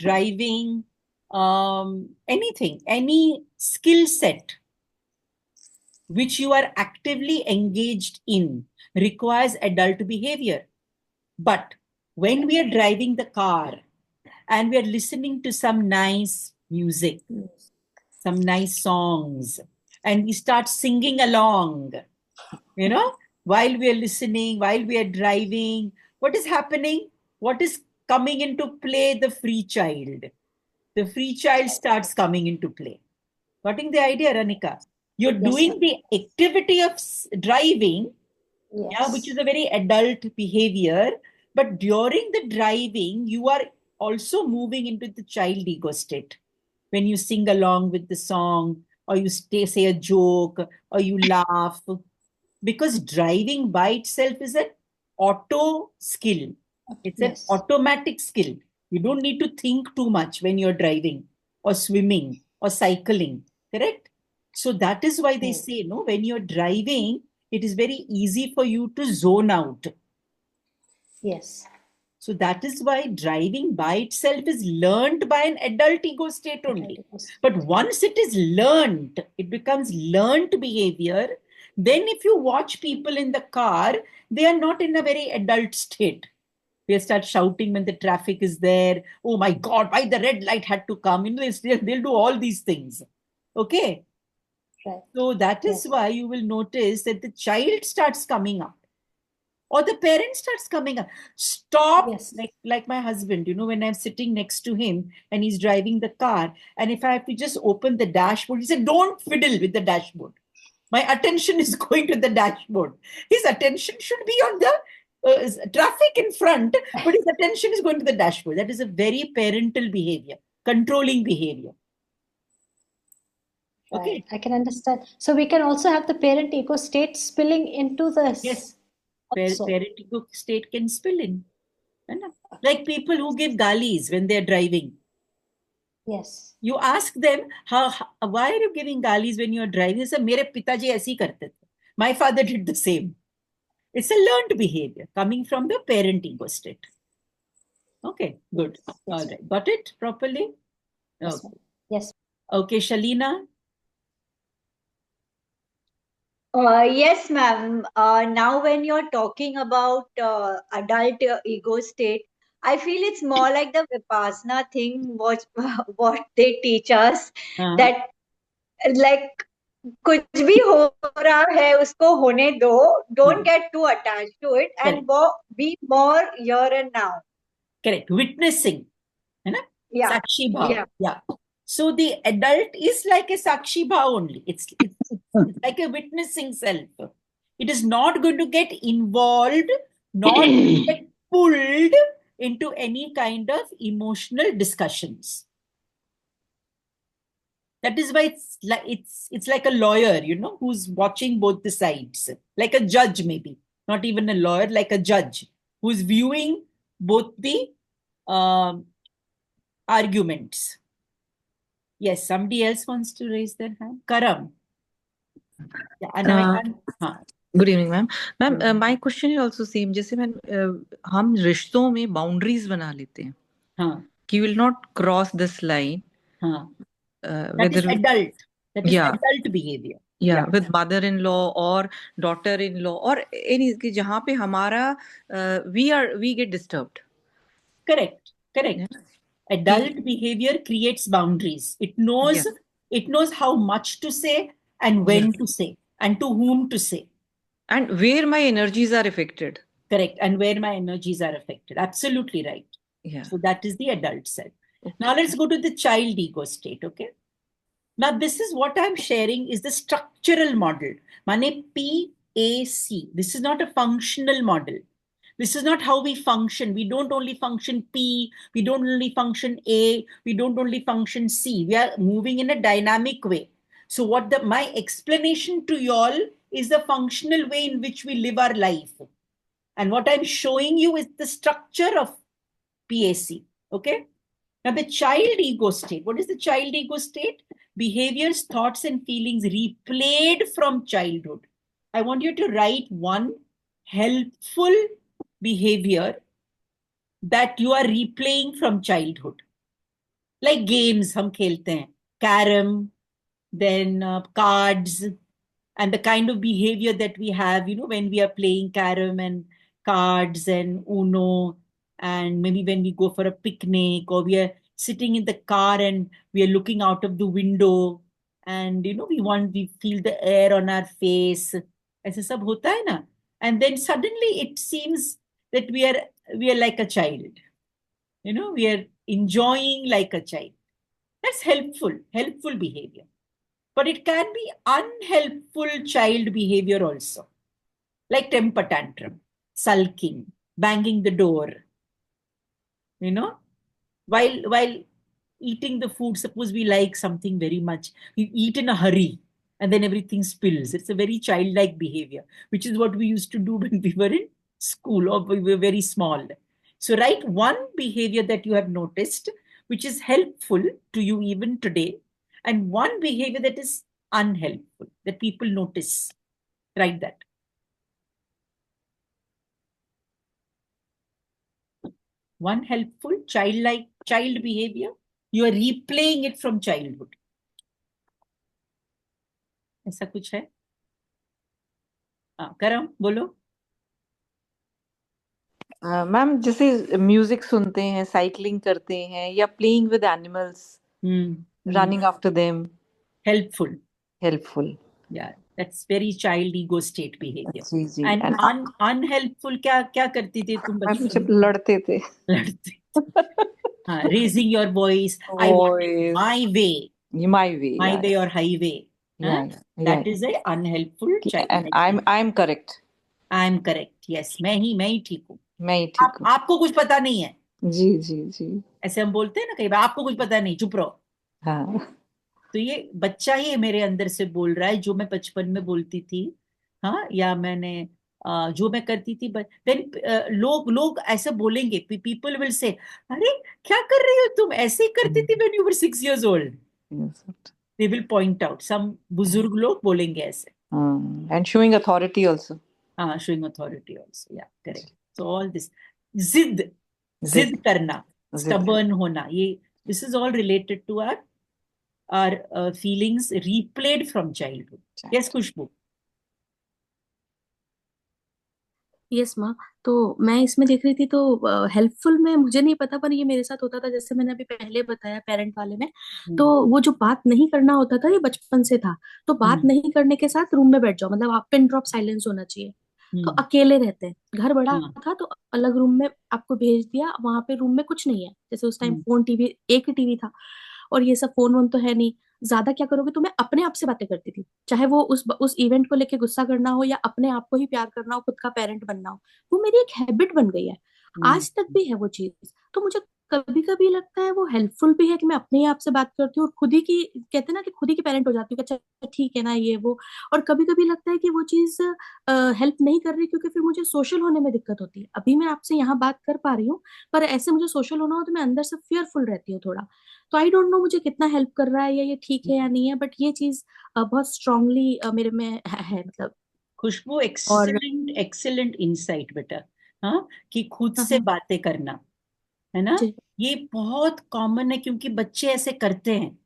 anything, any skill set which you are actively engaged in requires adult behavior. But when we are driving the car and we are listening to some nice music, some nice songs, and we start singing along, while we are listening, while we are driving, what is happening? What is coming into play? The free child. The free child starts coming into play. Getting the idea, Ranika? You're doing the activity of driving, which is a very adult behavior. But during the driving, you are also moving into the child ego state. When you sing along with the song, or you say a joke, or you laugh, because driving by itself is an auto skill. It's an Yes. automatic skill. You don't need to think too much when you're driving or swimming or cycling, correct? So that is why they say, no, when you're driving, it is very easy for you to zone out. Yes. So that is why driving by itself is learned by an adult ego state only. But once it is learned, it becomes learned behavior. Then if you watch people in the car, they are not in a very adult state. They start shouting when the traffic is there. Oh my God, why the red light had to come? They'll do all these things. Okay. Right. So that is Yes. why you will notice that the child starts coming up or the parent starts coming up. Stop. Yes. Like my husband, when I'm sitting next to him and he's driving the car, and if I have to just open the dashboard, he said, don't fiddle with the dashboard. My attention is going to the dashboard. His attention should be on the traffic in front, but his attention is going to the dashboard. That is a very parental behavior, controlling behavior. Okay. Right. I can understand. So we can also have the parent ego state spilling into this. Yes. Also. Parent ego state can spill in. Like people who give galis when they're driving. Yes. You ask them, why are you giving galis when you're driving? They say, mere pitaji aise hi karte the. My father did the same. It's a learned behavior coming from the parent ego state. Okay, good. Yes, All right. Got it properly? Yes. Okay. Yes. Okay, Shalina. Yes, ma'am. Now, when you're talking about adult ego state, I feel it's more like the Vipassana thing, what they teach us, that like कुछ भी हो रहा है उसको होने दो, don't get too attached to it, and be more here and now. Correct. Witnessing. Yeah. Sakshi bhav. Yeah. So the adult is like a Sakshi bhav only. It's like a witnessing self. It is not going to get involved, nor get pulled into any kind of emotional discussions. That is why it's like a lawyer, who's watching both the sides, like a judge maybe, not even a lawyer, like a judge who's viewing both the arguments. Yes, somebody else wants to raise their hand. Karam. Yeah, good evening ma'am ma'am my question is also same जैसे ma'am हम रिश्तों में boundaries बना लेते हैं कि will not cross this line that is adult. That is adult behavior. Yeah, with mother-in-law or daughter-in-law or any कि जहाँ पे हमारा we get disturbed. Correct. Adult behavior creates boundaries. It knows how much to say and when to say and to whom to say. And where my energies are affected. Correct. And where my energies are affected. Absolutely right. Yeah. So that is the adult self. Okay. Now let's go to the child ego state. Okay. Now this is what I'm sharing is the structural model. Mane PAC. This is not a functional model. This is not how we function. We don't only function P, we don't only function A, we don't only function C. We are moving in a dynamic way. So my explanation to y'all is the functional way in which we live our life. And what I'm showing you is the structure of PAC. Okay? Now the child ego state. What is the child ego state? Behaviors, thoughts, and feelings replayed from childhood. I want you to write one helpful behavior that you are replaying from childhood. Like games, hum khelte hain. Carom, then cards, and the kind of behavior that we have, when we are playing carom and cards and Uno, and maybe when we go for a picnic or we are sitting in the car and we are looking out of the window and, we feel the air on our face. Aisa sab hota hai na? And then suddenly it seems that we are like a child. We are enjoying like a child. That's helpful behavior. But it can be unhelpful child behavior also. Like temper tantrum, sulking, banging the door. While eating the food, suppose we like something very much, we eat in a hurry and then everything spills. It's a very childlike behavior, which is what we used to do when we were in school or we were very small. So write one behavior that you have noticed, which is helpful to you even today, and one behavior that is unhelpful, that people notice. Write that. One helpful, childlike, child behavior. You are replaying it from childhood. ऐसा कुछ है? हाँ, करम बोलो. Ma'am जैसे music सुनते हैं, cycling करते हैं, या playing with animals, running after them. Helpful. Helpful. Yeah, that's very child ego state behavior. जी जी. And unhelpful क्या क्या करती थी तुम मैम बचपन जब में? लड़ते थे. लड़ते. हाँ, raising your voice. I want it my way. My way. My Yeah. way or highway. Yeah. Huh? Yeah. That is a unhelpful child. And I'm correct. I'm correct. Yes, मैं ही ठीक हूँ. मैं ही ठीक हूँ. आपको कुछ पता नहीं है. जी जी जी. ऐसे हम बोलते हैं ना कई बार, आपको कुछ पता नहीं, चुप रहो. हाँ. तो ये बच्चा ही मेरे अंदर से बोल रहा है, जो मैं बचपन में बोलती थी. हाँ, या मैंने जो मैं करती थी. देन लोग ऐसे बोलेंगे, पीपल विल से, अरे क्या कर रही हो तुम, ऐसे ही करती थी when you were 6 years old. They will point out, some बुजुर्ग लोग बोलेंगे ऐसे. And showing authority also. हाँ, showing authority also. Yeah, correct. So all this जिद करना, stubborn होना, ये this is all related to our feelings replayed from childhood. Yes, Khushbu. Yes माँ. तो मैं इसमें देख रही थी, तो हेल्पफुल में मुझे नहीं पता, पर ये मेरे साथ होता था, जैसे मैंने अभी पहले बताया पेरेंट वाले में. तो वो जो बात नहीं करना होता था, ये बचपन से था. तो बात नहीं करने के साथ रूम में बैठ जाओ, मतलब आप पिन ड्रॉप साइलेंस होना चाहिए. तो अकेले रहते हैं, घर बड़ा था तो अलग रूम में आपको भेज दिया, वहां पे रूम में कुछ नहीं है. जैसे उस टाइम फोन टीवी, एक ही टीवी था, और ये सब फोन वोन तो है नहीं. ज्यादा क्या करोगे, तो मैं अपने आप से बातें करती थी, चाहे वो उस इवेंट को लेके गुस्सा करना हो, या अपने आप को ही प्यार करना हो, खुद का पेरेंट बनना हो. वो मेरी एक हैबिट बन गई है, आज तक भी है वो चीज. तो मुझे कभी कभी लगता है वो हेल्पफुल भी है कि मैं अपने आप से बात करती हूँ, और खुद ही की, कहते हैं ना कि खुद ही की पेरेंट हो जाती हूँ कि अच्छा ठीक है ना ये वो. और कभी कभी लगता है कि वो चीज हेल्प नहीं कर रही, क्योंकि फिर मुझे सोशल होने में दिक्कत होती है. अभी मैं आपसे यहाँ बात कर पा रही हूँ, पर ऐसे मुझे सोशल होना हो तो मैं अंदर से फियरफुल रहती हूँ थोड़ा. तो आई डोंट नो मुझे कितना हेल्प कर रहा है, या ये ठीक है या नहीं है, बट ये चीज बहुत स्ट्रांगली मेरे में है मतलब. खुशबू, और एक्सेलेंट इंसाइट बेटा. हाँ, कि खुद से हाँ, बातें करना है ना, जी, ये बहुत कॉमन है, क्योंकि बच्चे ऐसे करते हैं.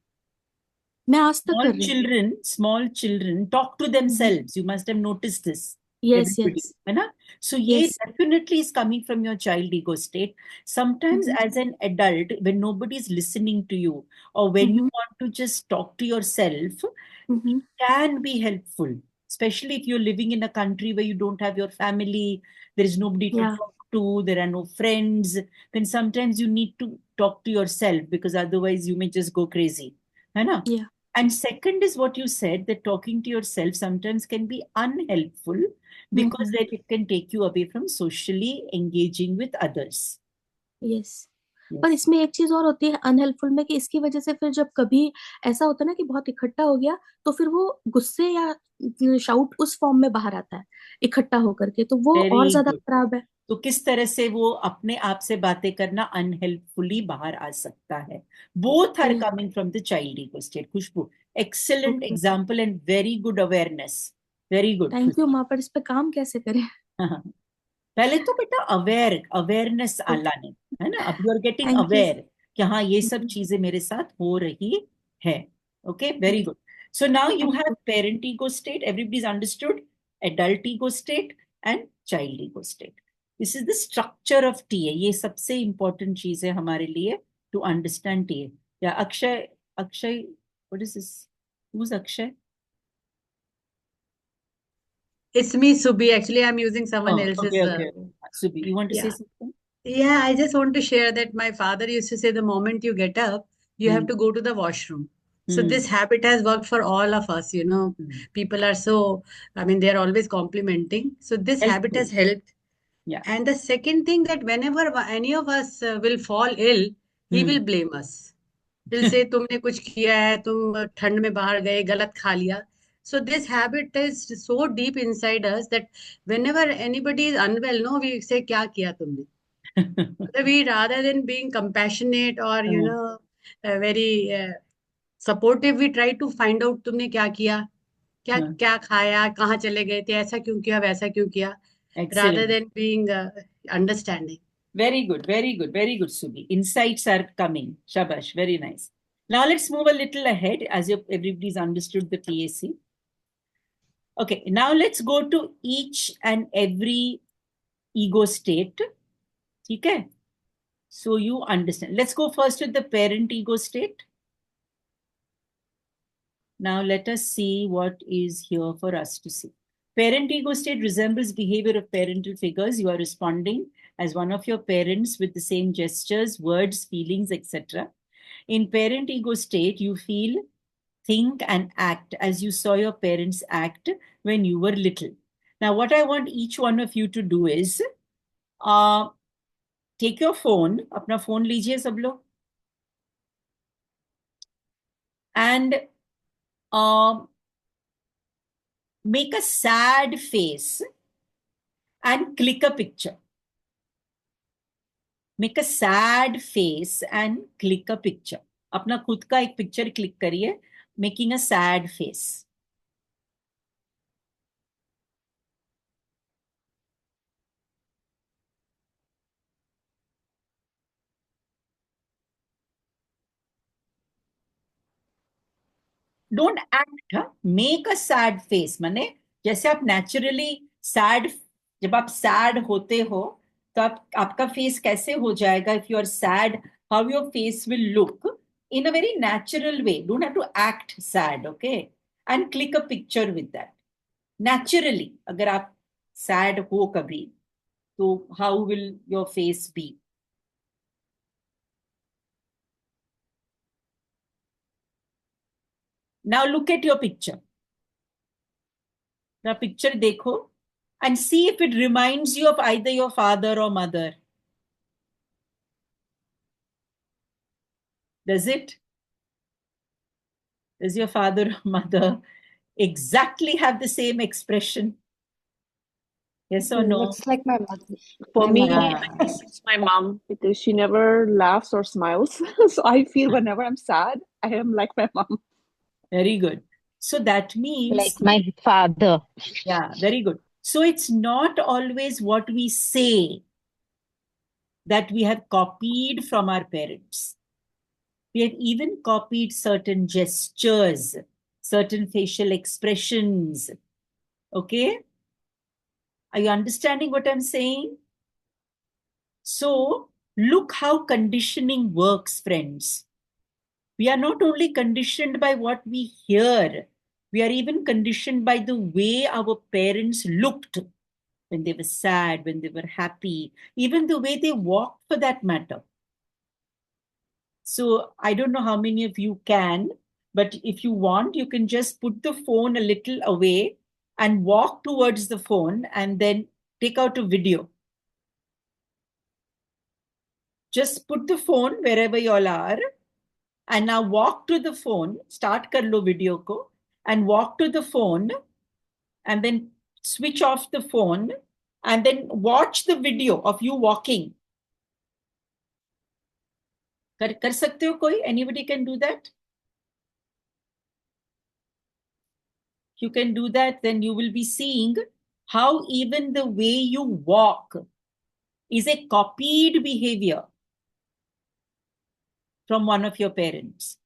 मैं आज तक कर रही हूँ. Small children talk to themselves. You must have noticed this. Yes Everybody, yes है ना? So ये yes. definitely is coming from your child ego state. Sometimes as an adult, when nobody is listening to you, or when you want to just talk to yourself, it can be helpful. Especially if you're living in a country where you don't have your family, there is nobody to Yeah. talk to, there are no friends, then sometimes you need to talk to yourself, because otherwise you may just go crazy. है ना? Yeah. And second is what you said, that talking to yourself sometimes can be unhelpful, because then it can take you away from socially engaging with others. Yes. पर Yes. इसमें एक चीज और होती है unhelpful में, कि इसकी वजह से फिर जब कभी ऐसा होता है ना कि बहुत इकट्ठा हो गया, तो फिर वो गुस्से या शाउट उस फॉर्म में बाहर आता है इकट्ठा होकर के, तो वो और Very ज्यादा good. खराब है. तो किस तरह से वो अपने आप से बातें करना अनहेल्पफुली बाहर आ सकता है. Both are coming from the child ego state. Khushboo, excellent okay, example and very good awareness. Very good. Thank you ma'am. पर इस पे काम कैसे करें? पहले तो बेटा अवेयरनेस लाने, है ना. अब you are getting thank you. Aware कि हाँ, ये सब चीजें मेरे साथ हो रही है. Okay, very good. So now you thank have you. Parent ego state, everybody is understood, adult ego state and child ego state. This is the structure of TA. ये सबसे इंपॉर्टेंट चीज है हमारे लिए टू अंडरस्टैंड टीए. या Akshay what is this? Who Akshay? It's me, Subhi. Actually, I'm using someone Oh, else's. okay. Subi, you want to say Yeah. something? Yeah, I just want to share that my father used to say the moment you get up, you have to go to the washroom. So this habit has worked for all of us. People are so, I mean, they're always complimenting. So this habit Helpful. has helped. Yeah. And the second thing, that whenever any of us will fall ill, he will blame us. He'll say, तुमने कुछ किया है, तुम ठंड में बाहर गए, गलत खा लिया. So this habit is so deep inside us that whenever anybody is unwell, no, we say, क्या किया तुमने? We, rather than being compassionate or very supportive, we try to find out तुमने क्या किया, क्या हाँ, क्या खाया, कहाँ चले गए थे, ऐसा क्यों किया, वैसा क्यों किया, rather excellent. than being understanding. Very good, very good, very good, Subi. Insights are coming. Shabash, very nice. Now let's move a little ahead as if everybody's understood the PAC. Okay, now let's go to each and every ego state. Okay, so you understand. Let's go first with the parent ego state. Now let us see what is here for us to see. Parent ego state resembles behavior of parental figures. You are responding as one of your parents with the same gestures, words, feelings, etc. In parent ego state, you feel, think, and act as you saw your parents act when you were little. Now, what I want each one of you to do is take your phone, अपना phone लीजिए सब लोग, and make a sad face and click a picture. Make a sad face and click a picture. अपना खुद का एक picture click करिए, making a sad face. Don't act, make a sad face. माने जैसे आप naturally sad, जब आप sad होते हो तो आपका face कैसे हो जाएगा? If you are sad, how your face will look in a very natural way. Don't have to act sad, okay? And click a picture with that. Naturally, अगर आप sad हो कभी, तो how will your face be? Now look at your picture. The picture देखो and see if it reminds you of either your father or mother. Does it? Does your father or mother exactly have the same expression? Yes or no? Looks like my mother. For My me, mother. Yeah. I guess it's my mom because she never laughs or smiles. So I feel whenever I'm sad, I am like my mom. Very good. So that means, Like my father. yeah, very good. So it's not always what we say that we have copied from our parents. We have even copied certain gestures, certain facial expressions. Okay? Are you understanding what I'm saying? So, look how conditioning works, friends. We are not only conditioned by what we hear, we are even conditioned by the way our parents looked when they were sad, when they were happy, even the way they walked for that matter. So, I don't know how many of you can, but if you want, you can just put the phone a little away and walk towards the phone and then take out a video. Just put the phone wherever you all are and now walk to the phone. Start kar lo video ko and walk to the phone and then switch off the phone and then watch the video of you walking. कर सकते हो कोई? Anybody can do that? If you can do that, then you will be seeing how even the way you walk is a copied behavior from one of your parents.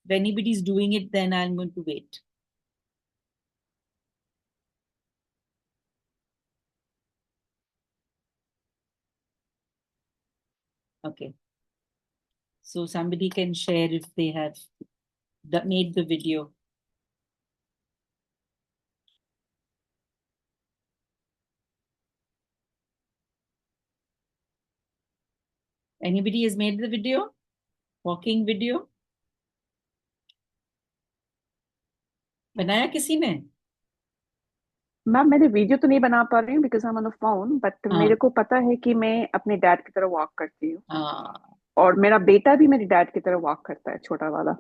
If anybody is doing it, then I'm going to wait. Okay. So somebody can share if they have made the video. Anybody has made the video? Walking video? बनाया किसी ने? Ma'am मैंने video तो नहीं बना पा रही हूँ because I am on the phone, but मेरे को पता है कि मैं अपने डैड की तरह वॉक करती हूँ और मेरा बेटा भी मेरे डैड की तरह वॉक करता है, छोटा वाला।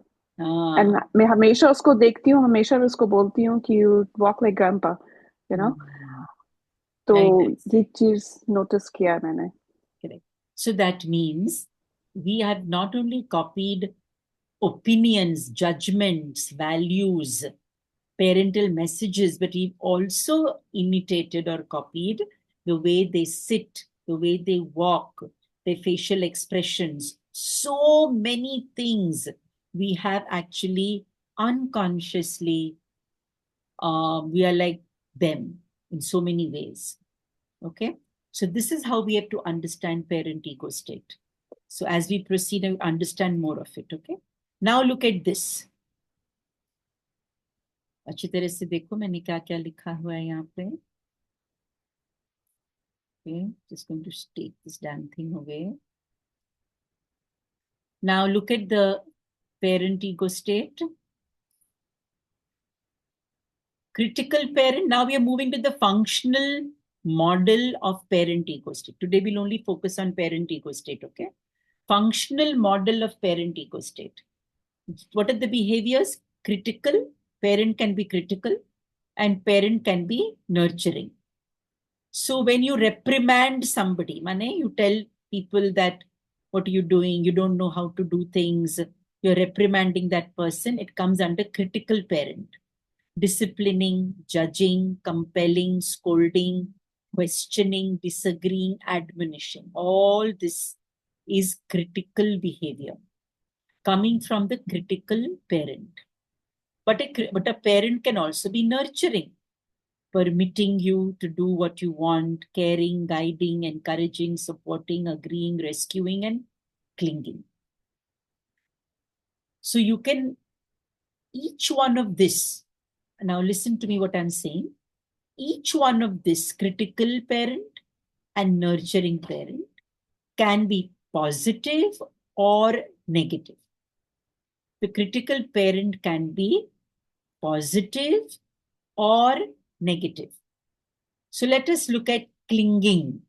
एंड मैं हमेशा उसको देखती हूँ, हमेशा मैं उसको बोलती हूँ कि you walk like grandpa, you know. तो Very nice. ये चीज नोटिस किया है मैंने. Correct. So that means we have not only copied opinions, judgments, values, parental messages, but we've also imitated or copied the way they sit, the way they walk, their facial expressions. So many things we have actually unconsciously, we are like them in so many ways. Okay. So this is how we have to understand parent ego state. So as we proceed, I understand more of it. Okay. Now look at this. अच्छी तरह से देखो मैंने क्या क्या लिखा हुआ है यहाँ पे. Okay, just going to take this damn thing away. Now look at the parent ego state. Critical parent. Now we are moving to the functional model of parent ego state. Today we'll only focus on parent ego state. Okay. Functional model of parent ego state. What are the behaviors? Critical. Parent can be critical and parent can be nurturing. So when you reprimand somebody, Mane, you tell people that what are you doing? You don't know how to do things. You're reprimanding that person. It comes under critical parent. Disciplining, judging, compelling, scolding, questioning, disagreeing, admonition. All this is critical behavior coming from the critical parent. But a parent can also be nurturing, permitting you to do what you want, caring, guiding, encouraging, supporting, agreeing, rescuing, and clinging. So you can, each one of this, now listen to me what I'm saying, each one of this critical parent and nurturing parent can be positive or negative. The critical parent can be positive or negative. So let us look at clinging.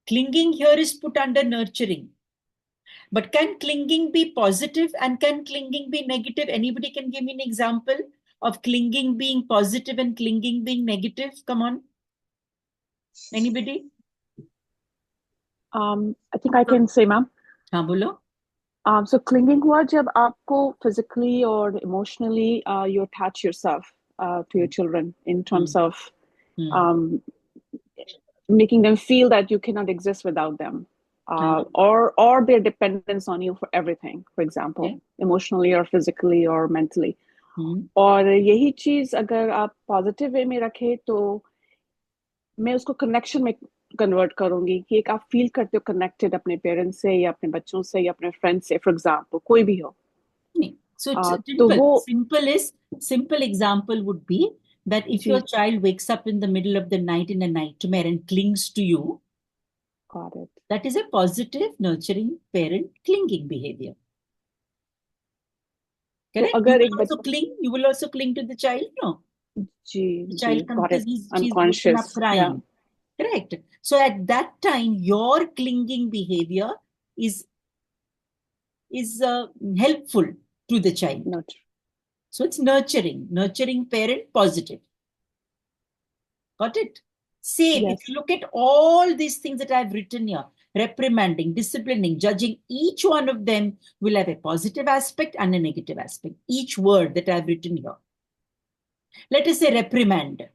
Clinging here is put under nurturing. But can clinging be positive and can clinging be negative? Anybody can give me an example of clinging being positive and clinging being negative? Come on. Anybody? I think I can say, ma'am. हाँ बोलो. So clinging हुआ जब आपको physically or emotionally you attach yourself to your children in terms of making them feel that you cannot exist without them, or their dependence on you for everything, for example, emotionally or physically or mentally. और यही चीज अगर आप positive way में रखे तो मैं उसको कनेक्शन में कन्वर्ट करूंगी कि एक आप फील करते हो कनेक्टेड अपने पेरेंट्स से या अपने बच्चों से या अपने फ्रेंड्स से, फॉर एग्जांपल कोई भी हो. So it's simple example would be that if your child wakes up in the middle of the night in a nightmare and clings to you, got it. That is a positive, nurturing parent clinging behavior. Correct? You will also cling to the child, no? The child comes because she's woken up crying. Yeah. Correct. So at that time, your clinging behavior is helpful to the child. So it's nurturing parent, positive. Got it? Same. Yes. If you look at all these things that I've written here, reprimanding, disciplining, judging, each one of them will have a positive aspect and a negative aspect. Each word that I've written here. Let us say reprimand.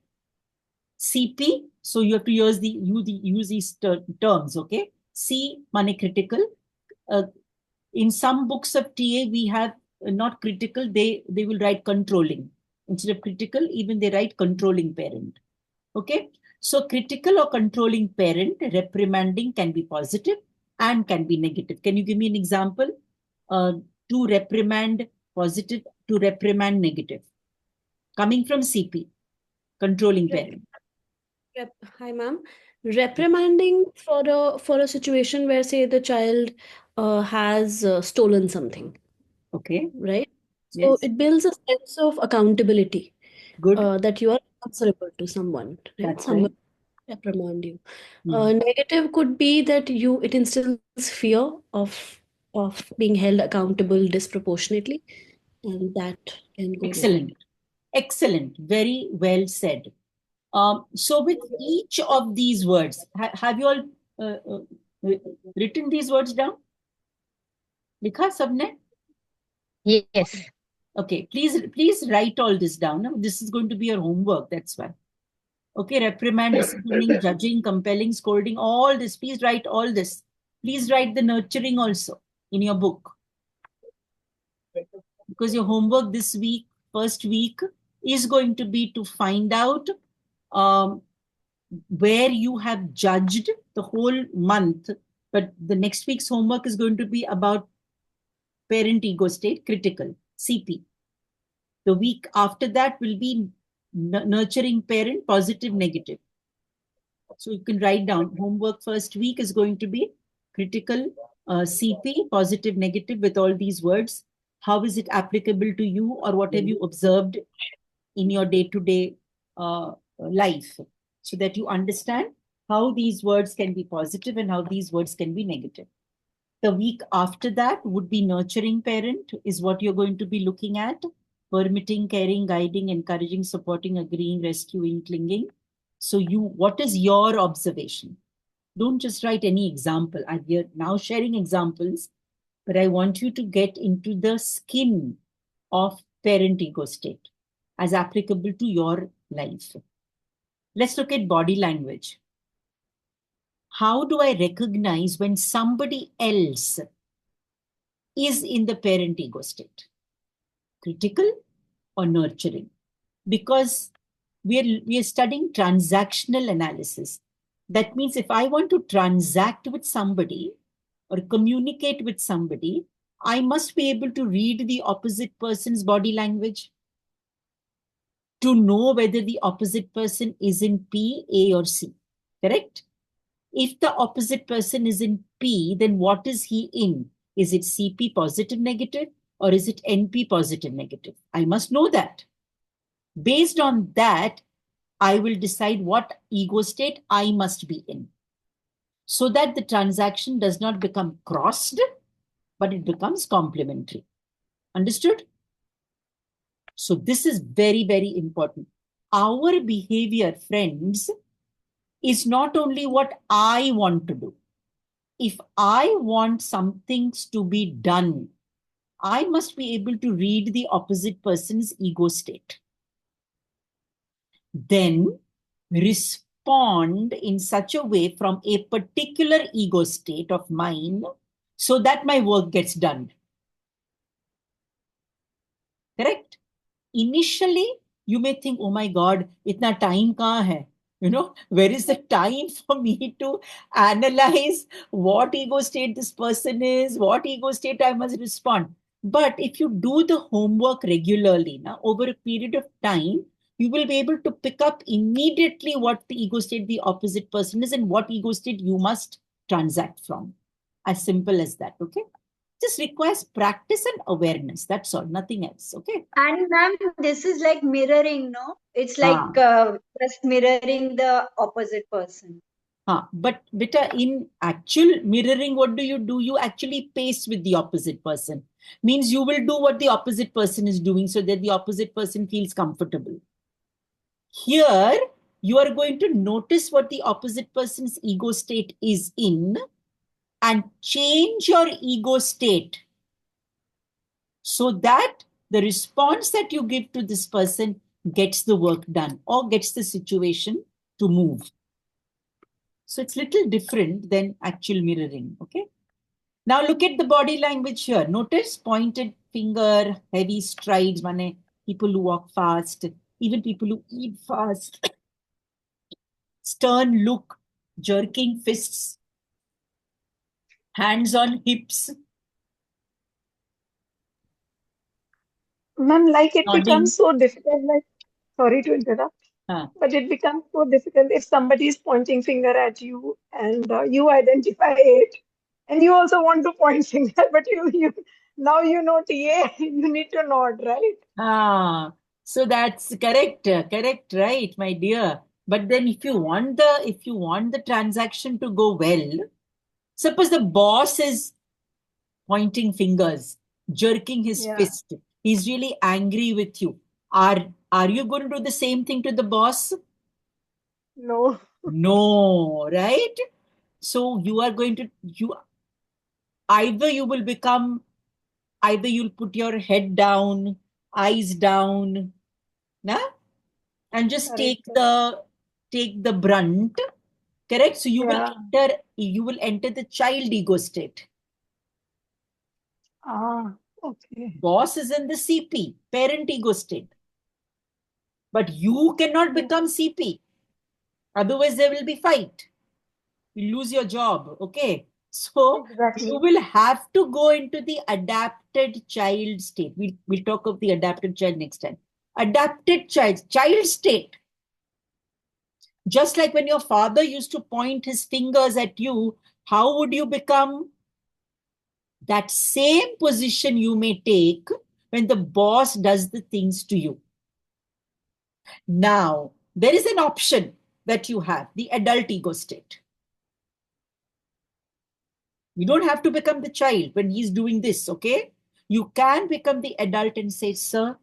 CP, so you have to use these terms, okay? C, money critical. In some books of TA, we have not critical, they will write controlling. Instead of critical, even they write controlling parent. Okay? So critical or controlling parent, reprimanding can be positive and can be negative. Can you give me an example? To reprimand positive, to reprimand negative. Coming from CP, controlling parent. Yep. Hi, ma'am. Reprimanding for a situation where, say, the child has stolen something. Okay. Right? So it builds a sense of accountability. Good. That you are answerable to someone. Right? That's someone reprimand you. Negative could be that it instills fear of being held accountable disproportionately, and that can go wrong. Excellent. Very well said. So with each of these words, have you all written these words down? लिखा सबने? Yes. Okay, please write all this down. Now, this is going to be your homework, that's why. Okay, reprimand, disciplining, judging, compelling, scolding, all this. Please write all this. Please write the nurturing also in your book. Because your homework this week, first week, is going to be to find out where you have judged the whole month. But the next week's homework is going to be about parent ego state, critical, CP. The week after that will be nurturing parent, positive, negative. So you can write down homework first week is going to be critical, CP, positive, negative, with all these words. How is it applicable to you, or what have you observed in your day-to-day life, so that you understand how these words can be positive and how these words can be negative. The week after that would be nurturing parent, is what you're going to be looking at. Permitting, caring, guiding, encouraging, supporting, agreeing, rescuing, clinging. So what is your observation? Don't just write any example. I'm here now sharing examples, but I want you to get into the skin of parent ego state as applicable to your life. Let's look at body language. How do I recognize when somebody else is in the parent ego state? Critical or nurturing? Because we are studying transactional analysis. That means if I want to transact with somebody or communicate with somebody, I must be able to read the opposite person's body language to know whether the opposite person is in P, A, or C. Correct? If the opposite person is in P, then what is he in? Is it CP positive negative, or is it NP positive negative? I must know that. Based on that, I will decide what ego state I must be in, so that the transaction does not become crossed, but it becomes complementary. Understood? So this is very, very important. Our behavior, friends, is not only what I want to do. If I want some things to be done, I must be able to read the opposite person's ego state. Then respond in such a way from a particular ego state of mine so that my work gets done. Correct? Initially, you may think, oh my God, itna time kahan hai? You know, where is the time for me to analyze what ego state this person is, what ego state I must respond? But if you do the homework regularly, now, over a period of time, you will be able to pick up immediately what the ego state the opposite person is and what ego state you must transact from. As simple as that, okay? Just requires practice and awareness. That's all, nothing else, okay? And ma'am, this is like mirroring, no? It's like just mirroring the opposite person. But beta, in actual mirroring, what do? You actually pace with the opposite person. Means you will do what the opposite person is doing so that the opposite person feels comfortable. Here, you are going to notice what the opposite person's ego state is in and change your ego state so that the response that you give to this person gets the work done or gets the situation to move. So it's little different than actual mirroring, okay? Now look at the body language here. Notice pointed finger, heavy strides, people who walk fast, even people who eat fast, stern look, jerking fists, hands on hips. Ma'am, like it becomes so difficult, like, sorry to interrupt, but it becomes so difficult if somebody is pointing finger at you and you identify it, and you also want to point finger, but you now you know TA, you need to nod, right? So that's correct, right, my dear. But then if you want the transaction to go well, suppose the boss is pointing fingers, jerking his fist. He's really angry with you. Are you going to do the same thing to the boss? No. No, right? So you are going to, either you will become, either you'll put your head down, eyes down, na? And just Correct. take the brunt, correct? So Yeah. you will enter the child ego state. Ah, okay. Boss is in the CP, parent ego state. But you cannot become CP. Otherwise, there will be fight. You lose your job. Okay. So you Exactly. will have to go into the adapted child state. We'll talk of the adapted child next time. Adapted child state. Just like when your father used to point his fingers at you, how would you become? That same position you may take when the boss does the things to you. Now, there is an option that you have, the adult ego state. You don't have to become the child when he's doing this, okay? You can become the adult and say, sir,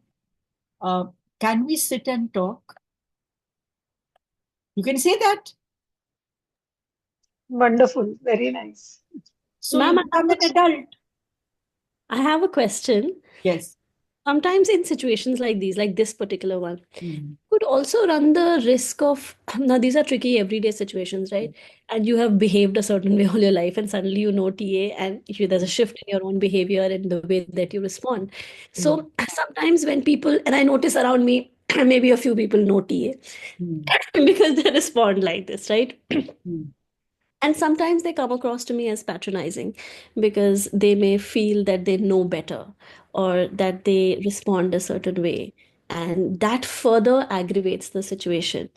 can we sit and talk? You can say that. Wonderful. Very nice. So Ma'am, you become an adult. I have a question. Yes. Sometimes in situations like these, like this particular one, Mm. could also run the risk of, now these are tricky everyday situations, right? And you have behaved a certain way all your life, and suddenly you know TA, and there's a shift in your own behavior and the way that you respond. So sometimes when people, and I notice around me, maybe a few people know TA because they respond like this, right? And sometimes they come across to me as patronizing because they may feel that they know better or that they respond a certain way. And that further aggravates the situation.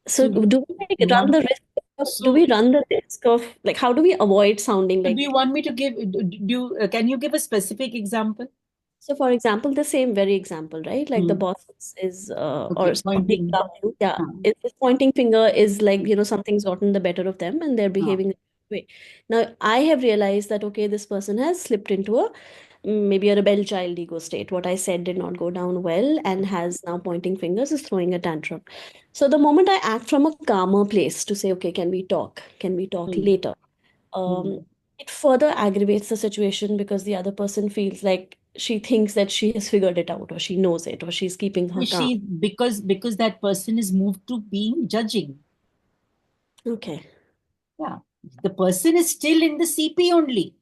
So So do we you run want, the risk of, do so we run the risk of, like, how do we avoid sounding do you like, want me to give, can you give a specific example? so for example, the same very example, right? Like the boss is or Okay, somebody pointing. above you, yeah, is pointing finger is like, something's gotten the better of them and they're behaving that way. Now, I have realized that, okay, this person has slipped into a maybe a rebel child ego state. What I said did not go down well and has now pointing fingers, is throwing a tantrum. So the moment I act from a calmer place to say, okay, can we talk? Can we talk later? It further aggravates the situation because the other person feels like she thinks that she has figured it out or she knows it or she's keeping her calm. Because that person is moved to being judging. Okay. Yeah. The person is still in the CP only.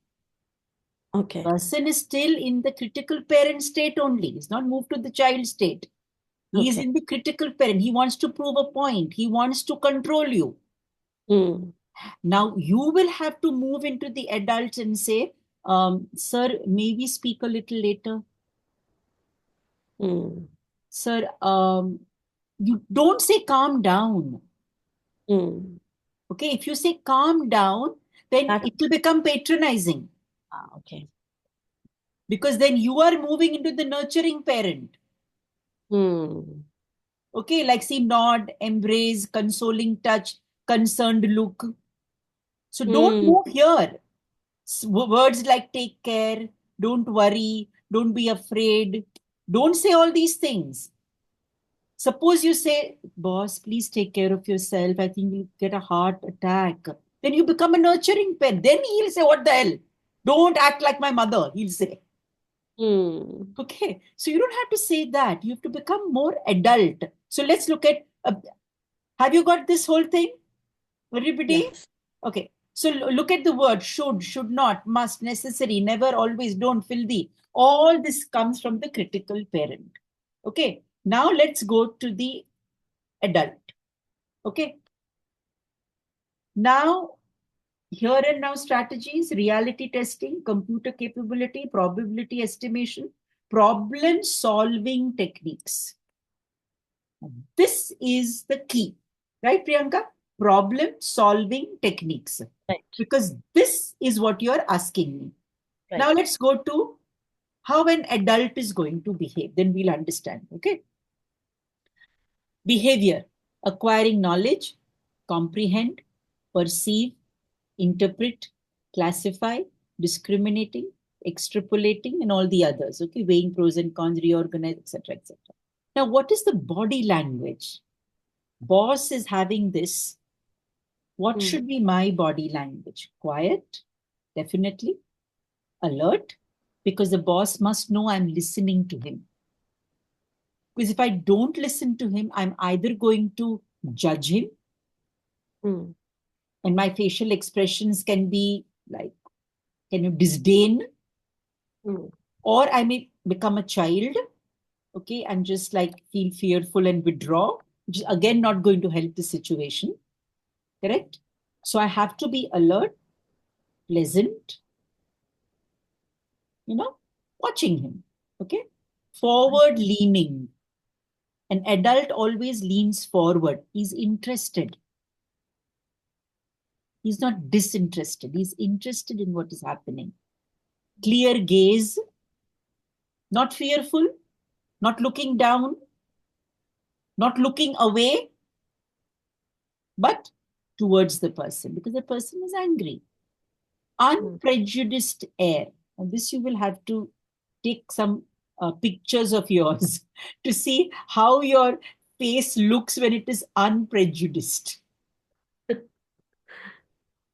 Okay. Person is still in the critical parent state only. He's not moved to the child state. He is Okay. in the critical parent. He wants to prove a point. He wants to control you. Now you will have to move into the adults and say, sir, may we speak a little later? Sir, you don't say calm down. Okay, if you say calm down, then it will become patronizing. Okay. Because then you are moving into the nurturing parent. Okay, like see, nod, embrace, consoling touch, concerned look. So don't move here. Words like take care, don't worry, don't be afraid. Don't say all these things. Suppose you say, boss, please take care of yourself. I think you'll get a heart attack. Then you become a nurturing parent. Then he'll say, what the hell? Don't act like my mother, he'll say. Okay, so you don't have to say that. You have to become more adult. So let's look at, have you got this whole thing? Everybody? Yes. Okay, so look at the word should not, must, necessary, never, always, don't, filthy. All this comes from the critical parent. Okay, now let's go to the adult. Okay, now here and now strategies, reality testing, computer capability, probability estimation, problem solving techniques. This is the key, right, Priyanka? Problem solving techniques. Right. Because this is what you're asking me. Right. Now let's go to how an adult is going to behave. Then we'll understand. Okay. Behavior, acquiring knowledge, comprehend, perceive, interpret, classify, discriminating, extrapolating, and all the others. Okay, weighing pros and cons, reorganize, etc., etc. Now, what is the body language? boss is having this, what should be my body language? Quiet, definitely. Alert, because the boss must know I'm listening to him. Because if I don't listen to him, I'm either going to judge him, and my facial expressions can be like, can you disdain, or I may become a child, okay, and just like feel fearful and withdraw, which is again not going to help the situation. Correct? So I have to be alert, pleasant, watching him. Okay? Forward leaning. An adult always leans forward. He's interested. He's not disinterested. He's interested in what is happening. Clear gaze, not fearful, not looking down, not looking away, but towards the person, because the person is angry. Unprejudiced air. And this you will have to take some pictures of yours to see how your face looks when it is unprejudiced.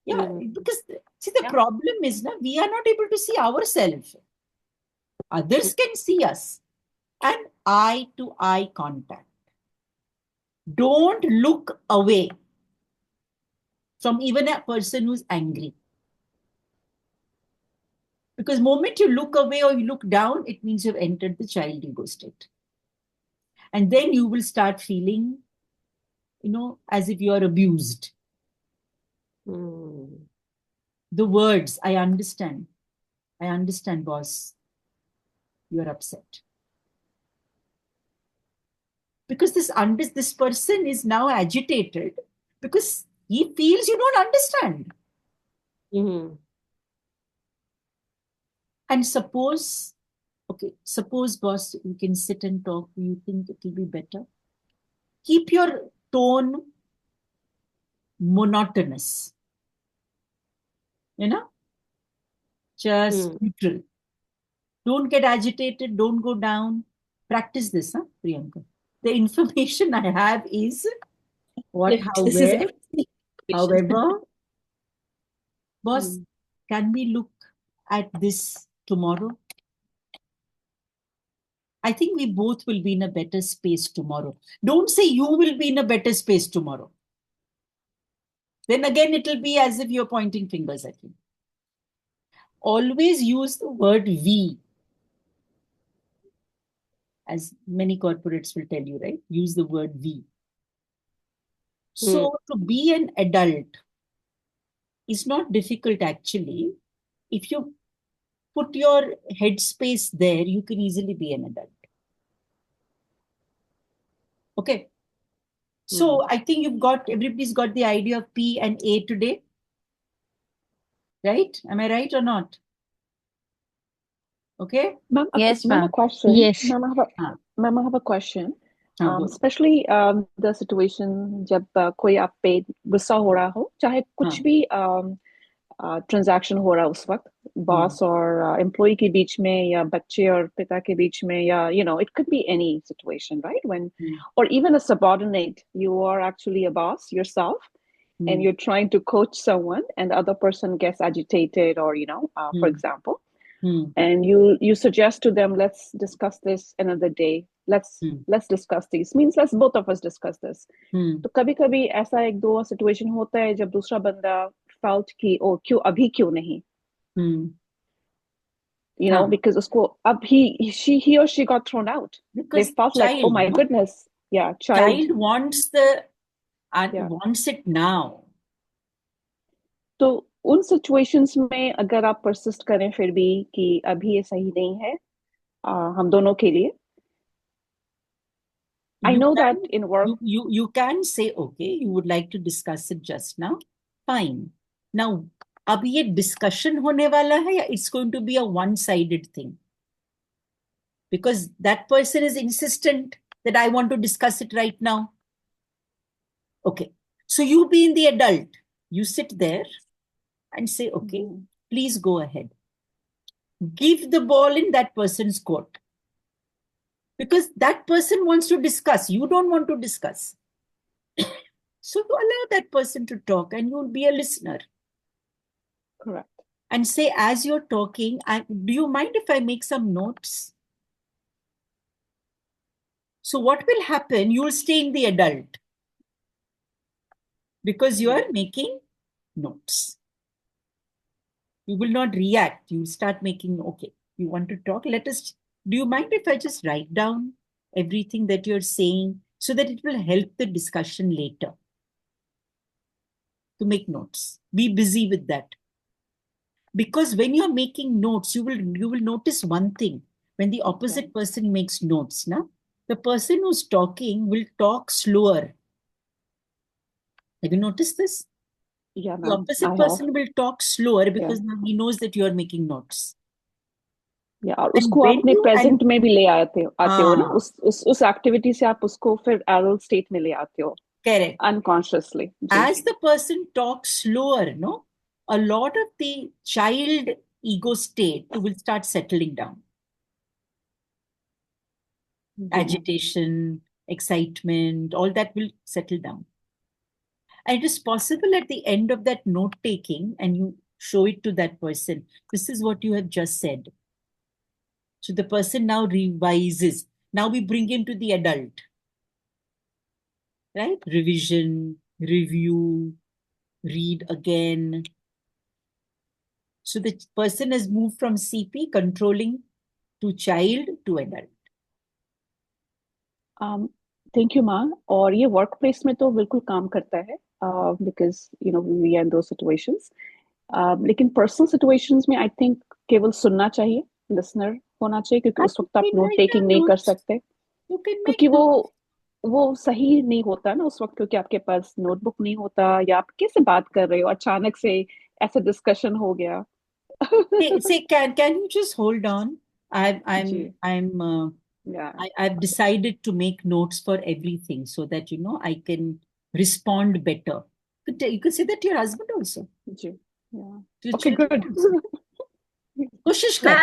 Yeah, because see, the problem is now we are not able to see ourselves. Others can see us. And eye to eye contact. Don't look away from even a person who's angry. Because the moment you look away or you look down, it means you've entered the child ego state. And then you will start feeling, as if you are abused. The words, I understand. I understand, boss. You're upset. Because this person is now agitated because he feels you don't understand. And suppose, boss, you can sit and talk. Do you think it will be better? Keep your tone monotonous. Just neutral. Don't get agitated. Don't go down. Practice this, Priyanka. The information I have is what, how, This is where. everything. However, boss, can we look at this tomorrow? I think we both will be in a better space tomorrow. Don't say you will be in a better space tomorrow. Then again, it will be as if you're pointing fingers at me. Always use the word we. As many corporates will tell you, right? Use the word we. So to be an adult is not difficult actually. If you put your headspace there, you can easily be an adult. Okay. So I think everybody's got the idea of P and A today. Right? Am I right or not? Okay. Ma'am, Yes, ma'am, a ma'am. question. Yes. Ma'am, I have a question. बोलो. Especially the situation जब कोई आप पे गुस्सा हो रहा हो, चाहे कुछ भी ट्रांजैक्शन हो रहा उस वक्त बॉस और एम्प्लॉय के बीच में या बच्चे और पिता के बीच में या it could be any situation, right? When or even a subordinate, you are actually a boss yourself and you're trying to coach someone and the other person gets agitated or for example, and you suggest to them, let's discuss this another day, let's discuss this, means let's both of us discuss this. तो कभी कभी ऐसा एक दो situation होता है जब दूसरा बंदा felt कि ओ क्यों नहीं because उसको अब he or she got thrown out because they felt like, oh my goodness, child wants wants it now. तो उन सिचुएशंस में अगर आप परसिस्ट करें फिर भी कि अभी ये सही नहीं है हम दोनों के लिए, I know that in work you can say, okay, you would like to discuss it just now, fine. Now अब ये discussion होने वाला है या it's going to be a one-sided thing? Because that person is insistent that I want to discuss it right now. Okay, so you being the adult, you sit there and say, okay, please go ahead. Give the ball in that person's court. Because that person wants to discuss. You don't want to discuss. So you allow that person to talk and you'll be a listener. Correct. And say, as you're talking, do you mind if I make some notes? So what will happen? You'll stay in the adult because you are making notes. You will not react. You start making, okay, you want to talk? Do you mind if I just write down everything that you're saying so that it will help the discussion later? To make notes. Be busy with that. Because when you're making notes, you will notice one thing. When the opposite person makes notes, the person who's talking will talk slower. Have you noticed this? Yeah, The ma'am. opposite I have. person will talk slower because now he knows that you are making notes. या और And उसको when आपने you present में भी ले आते हो ना हाँ, उस एक्टिविटी से आप उसको फिर एडल्ट स्टेट में ले आते हो correct. unconsciously. As the person talks slower, a lot of the child ego state will start settling down. Agitation, excitement, all that will settle down. And it is possible at the end of that note taking, and you show it to that person, this is what you have just said. So the person now revises. Now we bring him to the adult. Right? Revision, review, read again. So the person has moved from CP, controlling, to child, to adult. Thank you माँ और ये work place में तो बिल्कुल काम करता है because you know we are in दो सिचुएशंस लेकिन पर्सनल सिचुएशंस में आई थिंक केवल सुनना चाहिए लिसनर होना चाहिए क्योंकि उस वक्त आप नोट टेकिंग नहीं कर सकते क्योंकि वो सही नहीं होता ना उस वक्त क्योंकि आपके पास नोटबुक नहीं होता या आप कैसे बात कर रहे हो अचानक से ऐसा डिस्कशन हो गया say can you just hold on? I've decided to make notes for everything so that I can respond better. You could say that to your husband also. Ji, yeah. To your Okay, children good. also. कोशिश कर.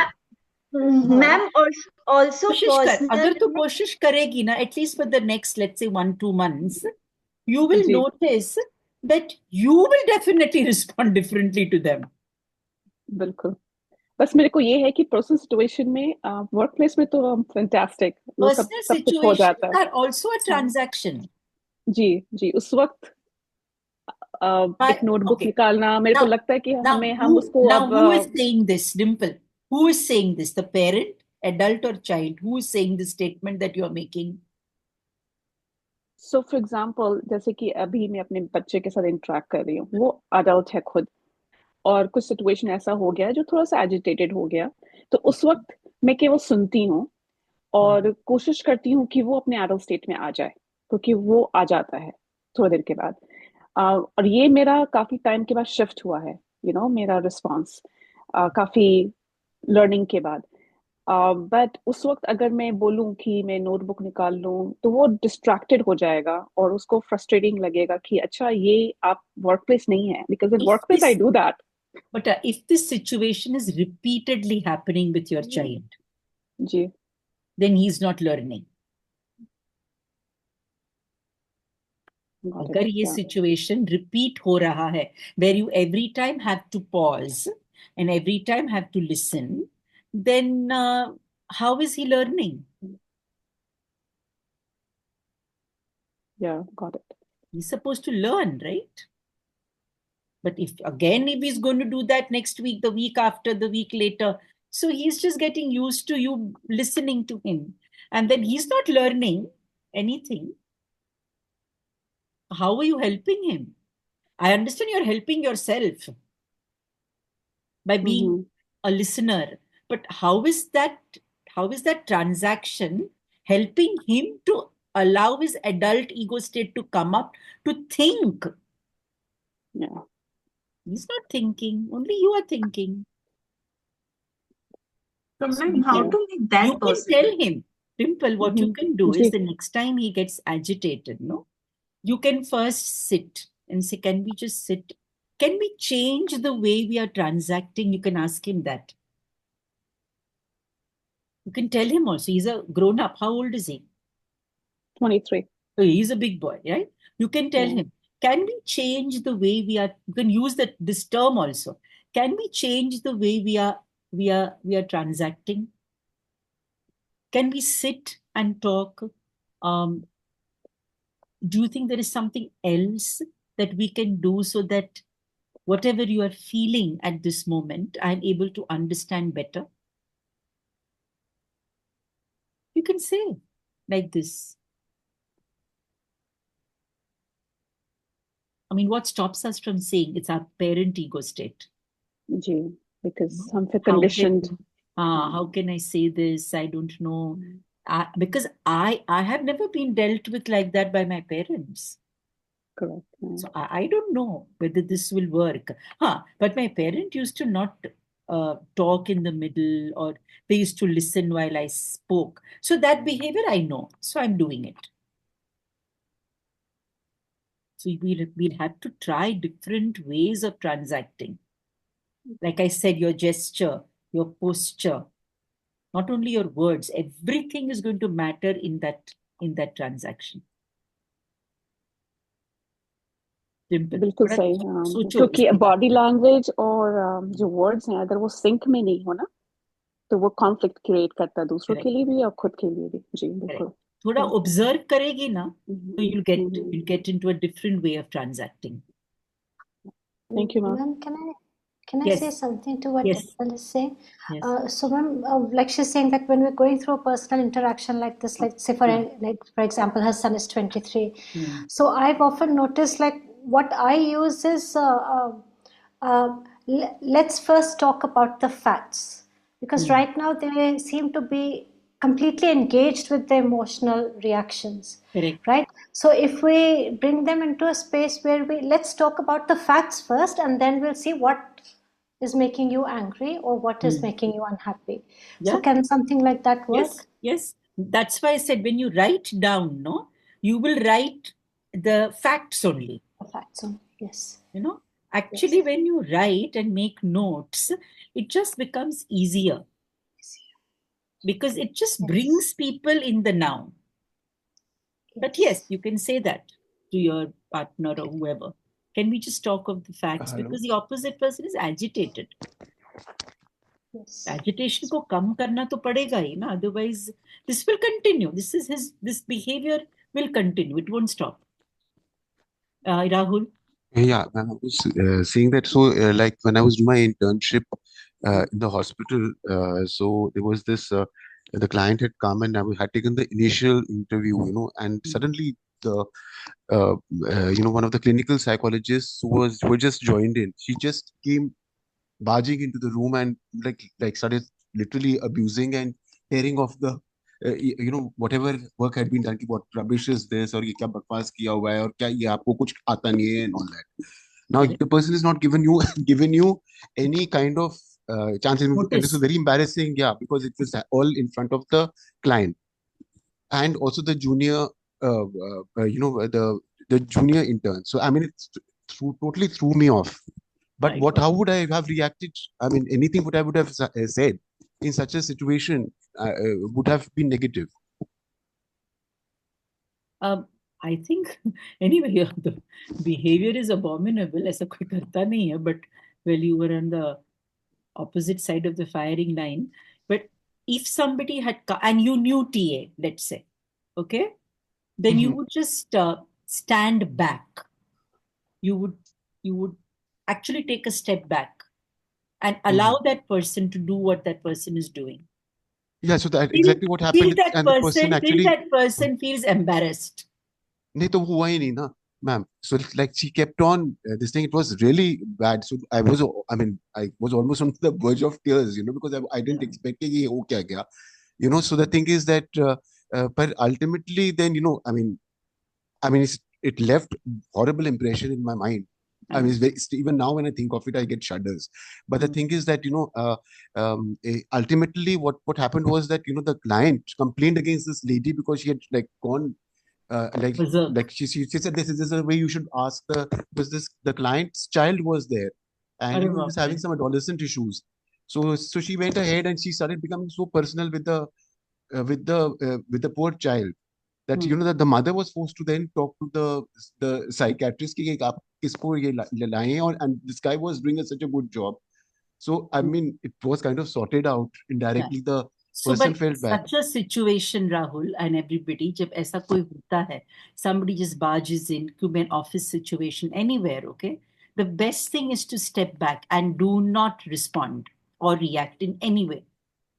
Ma'am also कोशिश कर. personal अगर तू कोशिश करेगी ना, at least for the next, let's say 1-2 months, you will notice that you will definitely respond differently to them. बिल्कुल. बस मेरे को ये है कि पर्सनल सिचुएशन में वर्क प्लेस में तो फैंटास्टिक वो सब कुछ हो जाता है. Are also a transaction. जी उस वक्त एक नोटबुक निकालना मेरे को लगता है कि हम उसको अब who is saying this, Dimple? Who is saying this? The parent, adult or child? Who is saying this statement that you are making? So for example, जैसे कि अभी मैं अपने बच्चे के साथ इंटरेक्ट कर रही हूँ वो अडल्ट है खुद और कुछ सिचुएशन ऐसा हो गया जो थोड़ा सा एजिटेटेड हो गया तो उस वक्त मैं केवल सुनती हूँ और कोशिश करती हूँ कि वो अपने एडल्ट स्टेट में आ जाए क्योंकि वो आ जाता है थोड़ी देर के बाद और ये मेरा काफी टाइम के बाद शिफ्ट हुआ है मेरा रिस्पॉन्स काफी लर्निंग के बाद बट उस वक्त अगर मैं बोलूं कि मैं नोटबुक निकाल लूं तो वो डिस्ट्रैक्टेड हो जाएगा और उसको फ्रस्ट्रेटिंग लगेगा कि अच्छा ये आप वर्क प्लेस नहीं है because in work place I do that. But if this situation is repeatedly happening with your child, then he's not learning. अगर ये situation repeat हो रहा है, where you every time have to pause and every time have to listen, then how is he learning? Yeah, got it. He's supposed to learn, right? But if he's going to do that next week, the week after, the week later, so he's just getting used to you listening to him. And then he's not learning anything. How are you helping him? I understand you're helping yourself by being a listener. But how is that transaction helping him to allow his adult ego state to come up to think? Yeah. He's not thinking, only you are thinking. So, ma'am, how to make that you person? can tell him, Dimple, what you can do is the next time he gets agitated, you can first sit and say, can we just sit? Can we change the way we are transacting? You can ask him that. You can tell him also. He's a grown-up. How old is he? 23. So he's a big boy, right? You can tell him, can we change the way we are, you can use this term also, can we change the way we are transacting? Can we sit and talk? Do you think there is something else that we can do so that whatever you are feeling at this moment, I'm able to understand better? You can say like this. I mean, what stops us from saying it's our parent ego state? Because हम फिर How conditioned. how can I say this? I don't know. Because I have never been dealt with like that by my parents. Correct. So I don't know whether this will work. But my parent used to not talk in the middle, or they used to listen while I spoke. So that behavior I know. So I'm doing it. So we'll have to try different ways of transacting. Like I said, your gesture, your posture, not only your words, everything is going to matter in that transaction. बिल्कुल सही सोचो क्योंकि body language और जो words हैं अगर वो sink में नहीं हो ना तो वो कॉन्फ्लिक्ट क्रिएट करता है दूसरों के लिए भी और खुद के लिए भी जी बिल्कुल थोड़ा ऑब्जर्व करेगी ना तो you'll get into a different way of transacting. Thank you, ma'am. Ma'am, can I say something to what Yes. Dimple is saying? Yes. So, ma'am, like she's saying that when we're going through a personal interaction like this, like say for example, her son is 23. So I've often noticed like what I use is let's first talk about the facts, because right now they seem to be completely engaged with the emotional reactions. Correct. Right? So if we bring them into a space where let's talk about the facts first, and then we'll see what is making you angry or what is making you unhappy. So can something like that work? Yes. That's why I said when you write down, no, you will write the facts only. The facts only, yes. Actually, when you write and make notes, it just becomes easier. Because it just brings people in the now. But yes, you can say that to your partner or whoever. Can we just talk of the facts? Because the opposite person is agitated. Agitation को कम करना तो पड़ेगा ही ना, otherwise this will continue. This behavior will continue. It won't stop. Rahul? Yeah, I was saying that. So, like when I was doing my internship in the hospital, so there was this. The client had come and I had taken the initial interview, and suddenly one of the clinical psychologists who had just joined in. She just came barging into the room and like started literally abusing and tearing off the whatever work had been done, what rubbish is this, or ये क्या बकवास किया हुआ है, और क्या ये आपको कुछ आता नहीं है, and all that. Now the person is not given you any kind of chance, and this is very embarrassing, because it was all in front of the client and also the junior the junior intern. So I mean, it's totally threw me off. But how would I have reacted? I mean, anything what I would have said in such a situation would have been negative. I think anyway, the behavior is abominable. ऐसा कोई करता नहीं है, but well, you were on the opposite side of the firing line. But if somebody had and you knew TA, let's say, okay, then you would just stand back. You would actually take a step back and allow that person to do what that person is doing. Yeah, so that exactly what happened. Till that person feels embarrassed. नहीं तो हुआ ही नहीं ना, ma'am. So like she kept on this thing. It was really bad. So I was almost on the verge of tears, because I didn't expect कि ये हो क्या गया, So the thing is that, but ultimately then I mean it left horrible impression in my mind. I mean, even now when I think of it, I get shudders. But the thing is that ultimately what happened was that the client complained against this lady because she had like gone. Like she said, this is the way you should ask because the client's child was there and he was having some adolescent issues. So she went ahead and she started becoming so personal with the poor child. that that the mother was forced to then talk to the psychiatrist कि आप किसको ये लाएं, and this guy was doing such a good job. So I mean, it was kind of sorted out Yeah. indirectly. The So, person but felt bad. such a situation, Rahul, and everybody, जब ऐसा कोई होता है, somebody just barges in, could be an office situation, anywhere, okay? The best thing is to step back and do not respond or react in any way.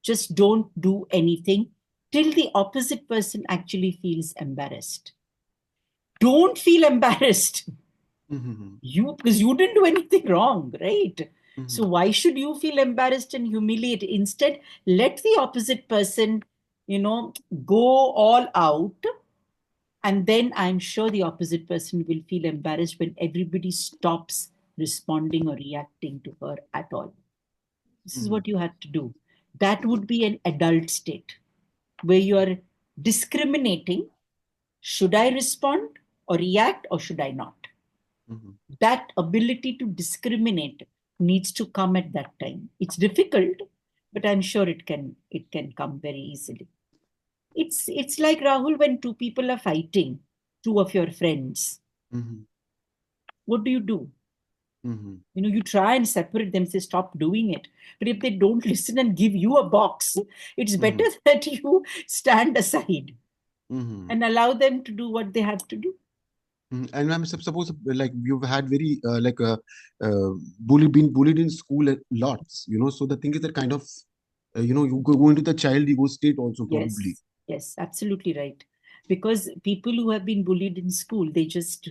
Just don't do anything till the opposite person actually feels embarrassed. Don't feel embarrassed. Because you didn't do anything wrong, right? So why should you feel embarrassed and humiliated? Instead, let the opposite person, go all out. And then I'm sure the opposite person will feel embarrassed when everybody stops responding or reacting to her at all. This is what you have to do. That would be an adult state where you are discriminating. Should I respond or react, or should I not? That ability to discriminate needs to come at that time. It's difficult, but I'm sure it can come very easily. It's like, Rahul, when two people are fighting, two of your friends. What do? You try and separate them, say stop doing it. But if they don't listen and give you a box, it's better that you stand aside and allow them to do what they have to do. And I'm suppose like you've had very been bullied in school lots, so the thing is that kind of you go into the child ego state also probably. Yes, absolutely right. Because people who have been bullied in school, they just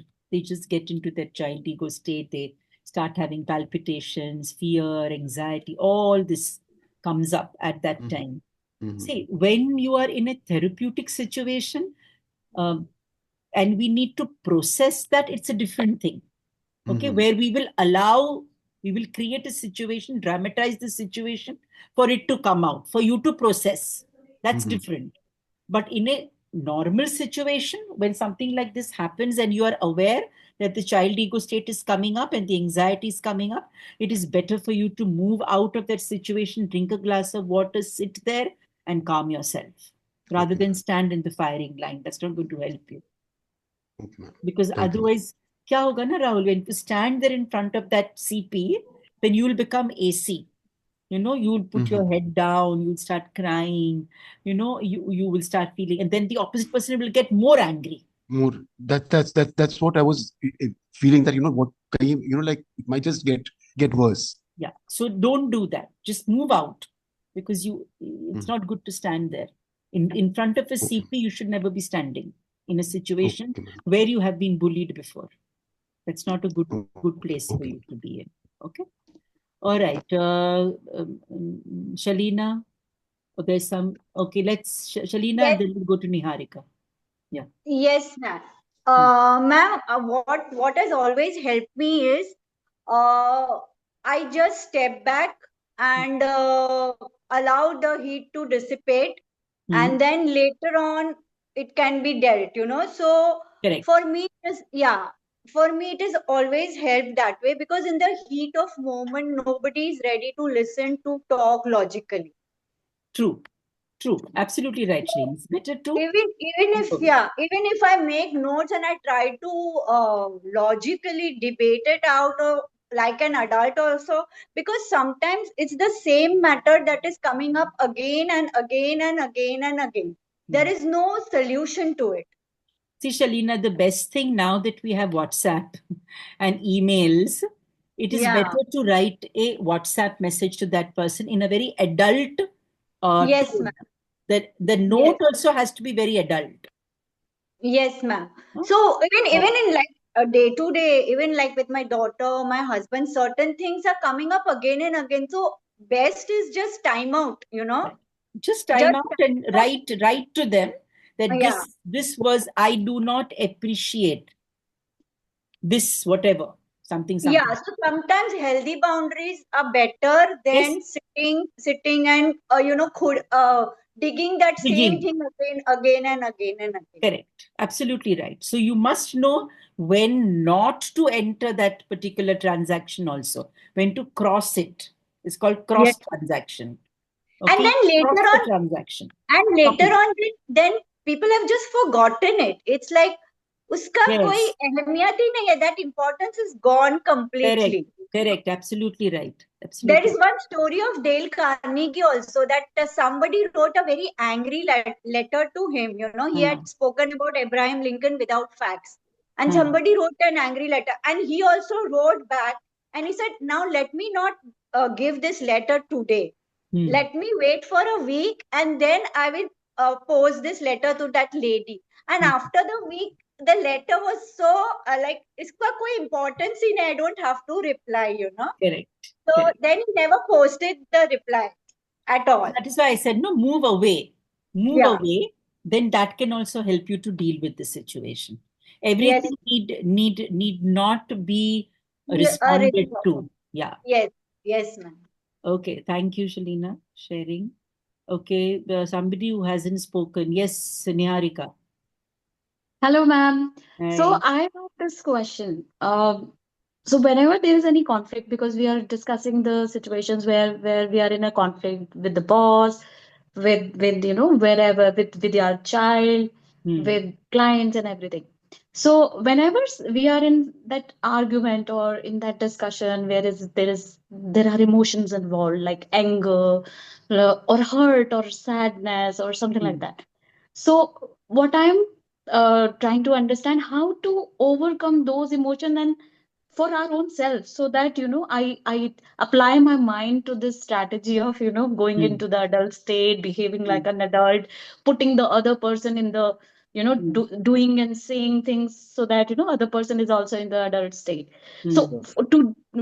get into that child ego state. They start having palpitations, fear, anxiety, all this comes up at that time. See, when you are in a therapeutic situation, and we need to process that, it's a different thing. Okay, where we will create a situation, dramatize the situation for it to come out, for you to process. That's different. But in a normal situation, when something like this happens and you are aware that the child ego state is coming up and the anxiety is coming up, it is better for you to move out of that situation, drink a glass of water, sit there and calm yourself, rather than stand in the firing line. That's not going to help you. Because otherwise, kya hoga na, Rahul, when you stand there in front of that CP, then you will become AC. You'll put your head down, you'll start crying, you will start feeling, and then the opposite person will get more angry. More that's what I was feeling, that what like it might just get worse. Yeah. So don't do that. Just move out, because it's not good to stand there. In front of a CP, you should never be standing in a situation where you have been bullied before. That's not a good place for you to be in. Okay. All right. Shalina. There's some. Okay, let's Shalina, and then we'll go to Niharika. Yeah. Yes, ma'am. Ma'am, what has always helped me is I just step back and allow the heat to dissipate, and then later on it can be dealt, So Correct. For me, it is always helped that way, because in the heat of moment, nobody is ready to listen to talk logically. True. Absolutely right, Shalini. It's better to even if I make notes and I try to logically debate it out, like an adult also, because sometimes it's the same matter that is coming up again and again and again and again. There is no solution to it. See, Shalina, the best thing now that we have WhatsApp and emails, it is better to write a WhatsApp message to that person in a very adult yes, tone. ma'am. The note also has to be very adult. Yes, ma'am. So even in like day to day, even like with my daughter, my husband, certain things are coming up again and again. So best is just time out, Just time out and write to them that this was, I do not appreciate this, whatever, something. Yeah, so sometimes healthy boundaries are better than sitting and digging that same thing again and again and again. Correct. Absolutely right. So you must know when not to enter that particular transaction also, when to cross it. It's called cross transaction. Okay? And then later cross on, the transaction. And later on, then people have just forgotten it. It's like uska koi Yes, ahamiyat hi nahi hai. That importance is gone correct, completely. correct. Absolutely right. There Absolutely. is one story of Dale Carnegie also, that somebody wrote a very angry letter to him. You know, he Huh, had spoken about Abraham Lincoln without facts. And huh, somebody wrote an angry letter. And he also wrote back and he said, now let me not give this letter today. hmm, Let me wait for a week and then I will post this letter to that lady. And hmm. after the week, the letter was so like, iska koi importance in, I don't have to reply, you know. Correct, So correct. then he never posted the reply at all. That is why I said, no, move away. Move Yeah. away. Then that can also help you to deal with the situation. Yes. Everything need not be Yeah, a responded response. to. Yeah. Yes. Yes, ma'am. Okay. Thank you, Shalina, sharing. Okay. Somebody who hasn't spoken. Yes, Niharika. Hello, ma'am. So Hi. I have this question. So whenever there is any conflict, because we are discussing the situations where we are in a conflict with the boss, with wherever, with your child, Hmm. with clients and everything. So whenever we are in that argument or in that discussion where there are emotions involved like anger, or hurt or sadness or something like Hmm. that. So what I'm trying to understand how to overcome those emotions and for our own self, so that I apply my mind to this strategy of going Hmm. into the adult state, behaving Hmm. like an adult, putting the other person in the Hmm. doing and saying things so that other person is also in the adult state. Hmm. So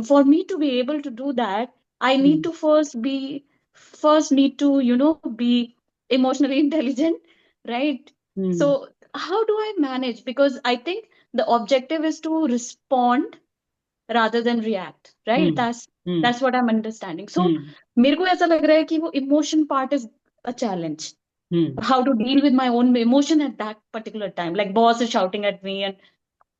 for me to be able to do that, I need Hmm. to first need to be emotionally intelligent, right? Hmm. So how do I manage? Because I think the objective is to respond rather than react, right? Hmm. Hmm. That's what I'm understanding. So Hmm. मेरे को ऐसा लग रहा है कि वो emotion part is a challenge. Hmm. How to deal with my own emotion at that particular time. Like boss is shouting at me and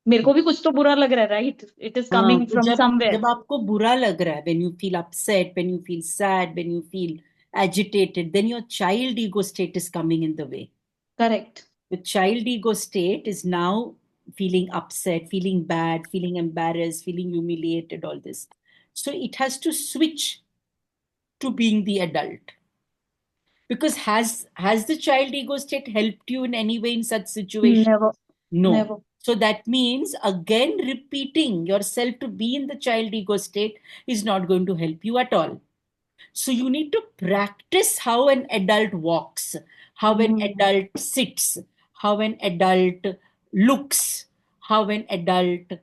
मेरे को भी कुछ तो बुरा लग रहा है, right? It is हाँ, coming तो from जब somewhere. जब आपको बुरा लग रहा है, when you feel upset, when you feel sad, when you feel agitated, then your child ego state is coming in the way. Correct. The child ego state is now feeling upset, feeling bad, feeling embarrassed, feeling humiliated, all this. So it has to switch to being the adult. Because has the child ego state helped you in any way in such situation? Never, No. never. So that means again repeating yourself to be in the child ego state is not going to help you at all. So you need to practice how an adult walks, how an Hmm. adult sits, how an adult looks, how an adult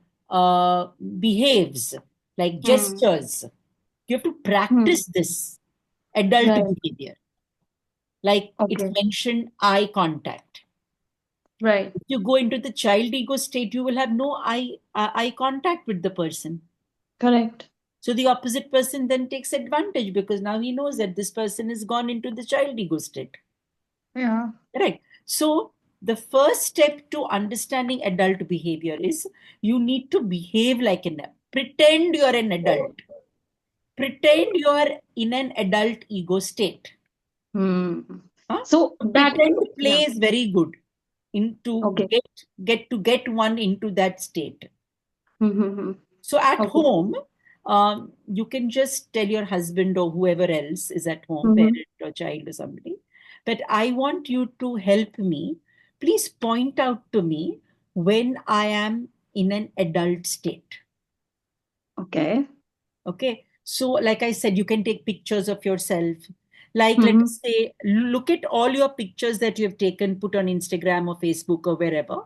behaves, like Hmm. gestures. You have to Hmm. practice this adult Right. behavior. Like it's Okay. mentioned, eye contact. Right. If you go into the child ego state, you will have no eye contact with the person. Correct. So the opposite person then takes advantage because now he knows that this person has gone into the child ego state. Yeah. Correct. So the first step to understanding adult behavior is you need to behave like an pretend you're an adult. Pretend you're in an adult ego state. Hmm. Huh? So So that, pretend yeah. play is very good in to Okay. get one into that state. Mm-hmm. So at Okay. home, you can just tell your husband or whoever else is at home, Mm-hmm. parent or child or somebody, that I want you to help me. Please point out to me when I am in an adult state. Okay. Okay. So, like I said, you can take pictures of yourself. Like, let Mm-hmm. us say, look at all your pictures that you have taken, put on Instagram or Facebook or wherever,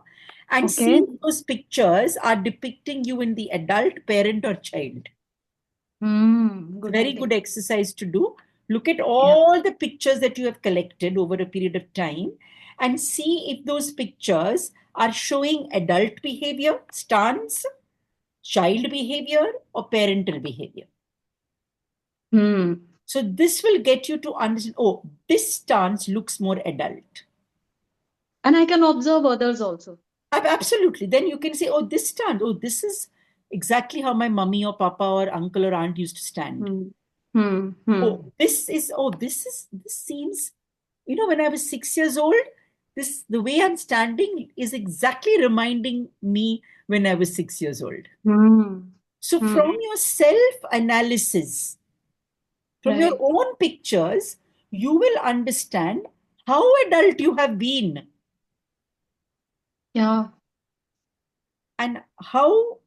and see Okay. if those pictures are depicting you in the adult, parent, or child. It's a Good very idea. good exercise to do. Look at Yeah. all the pictures that you have collected over a period of time and see if those pictures are showing adult behavior, stance, child behavior, or parental behavior. Hmm. So this will get you to understand, oh, this stance looks more adult. And I can observe others also. Absolutely. Then you can say, oh, this stance, oh, this is exactly how my mummy or papa or uncle or aunt used to stand. Hmm. Hmm. Hmm. Oh, this seems, when I was 6 years old, the way I'm standing is exactly reminding me when I was 6 years old. So from your self-analysis, from your Right. own pictures, you will understand how adult you have been Yeah. and how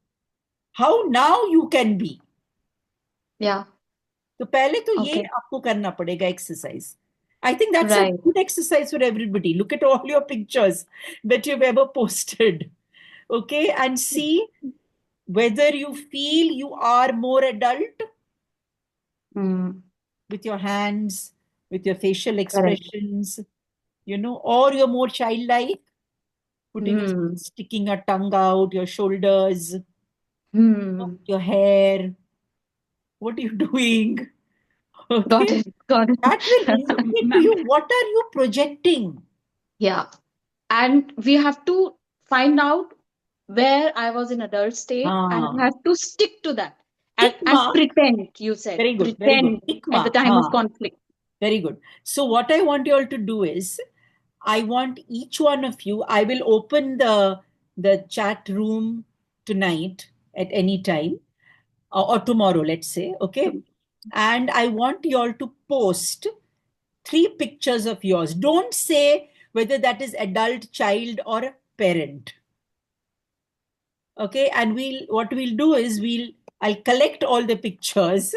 now you can be. Yeah. तो पहले तो ये Okay. आपको करना पड़ेगा exercise. I think that's a Right. good exercise for everybody. Look at all your pictures that you've ever posted, okay, and see whether you feel you are more adult with your hands, with your facial Correct. expressions, or you're more childlike, sticking your tongue out, your shoulders, your hair. What are you doing? Got Okay. it. Got it. That will indicate to Ma'am, you what are you projecting. yeah. And we have to find out where I was in adult state, and we Ah, have to stick to that tick and mark. pretend, you said, Very good. Very good. pretend Tick at the mark. time of Ah, conflict. very good. So what I want you all to do is, I want each one of you, I will open the chat room tonight at any time, or tomorrow, let's say, okay? And I want you all to post 3 pictures of yours. Don't say whether that is adult, child, or parent. Okay, and what we'll do is I'll collect all the pictures,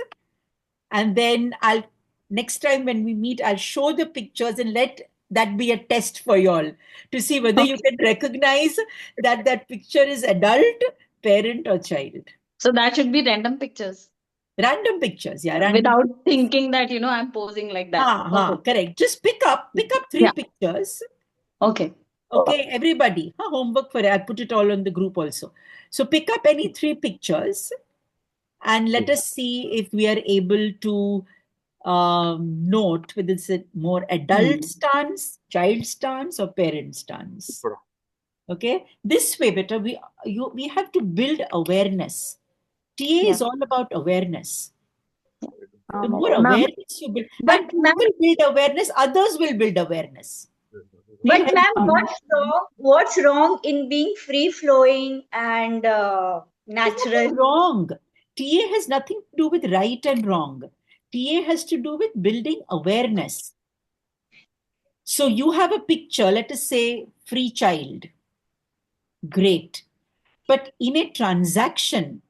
and then I'll next time when we meet, I'll show the pictures and let that be a test for y'all to see whether you can recognize that that picture is adult, parent, or child. So that should be random pictures Random pictures, yeah, random. without thinking that, I'm posing like that. Okay. Correct. Just pick up three Yeah. pictures. Okay. Okay, everybody. Homework for it. I'll put it all on the group also. So pick up any 3 pictures and let us see if we are able to note whether it's a more adult stance, child stance, or parent stance. Okay, this way, better we have to build awareness. TA is Yeah. all about awareness. The more Ma'am, awareness you build, But and you ma'am, will build awareness, others will build awareness. They'll But help ma'am, you. what's wrong in being free flowing and There's natural? nothing wrong. TA has nothing to do with right and wrong. TA has to do with building awareness. So you have a picture, let us say free child. Great. But in a transaction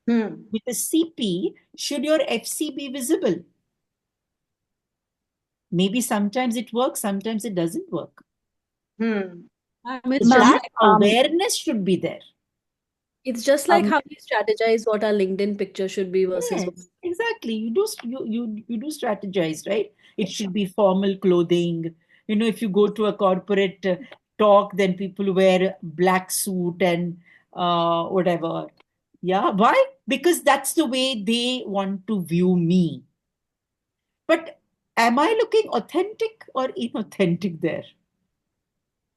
with a CP, should your FC be visible? Maybe sometimes it works, sometimes it doesn't work. It's So just that like awareness should be there. it's just like how we strategize what our LinkedIn picture should be versus Yes, exactly. You do strategize, right? It should be formal clothing. If you go to a corporate talk, then people wear black suit and whatever. Yeah, why? Because that's the way they want to view me. But am I looking authentic or inauthentic there?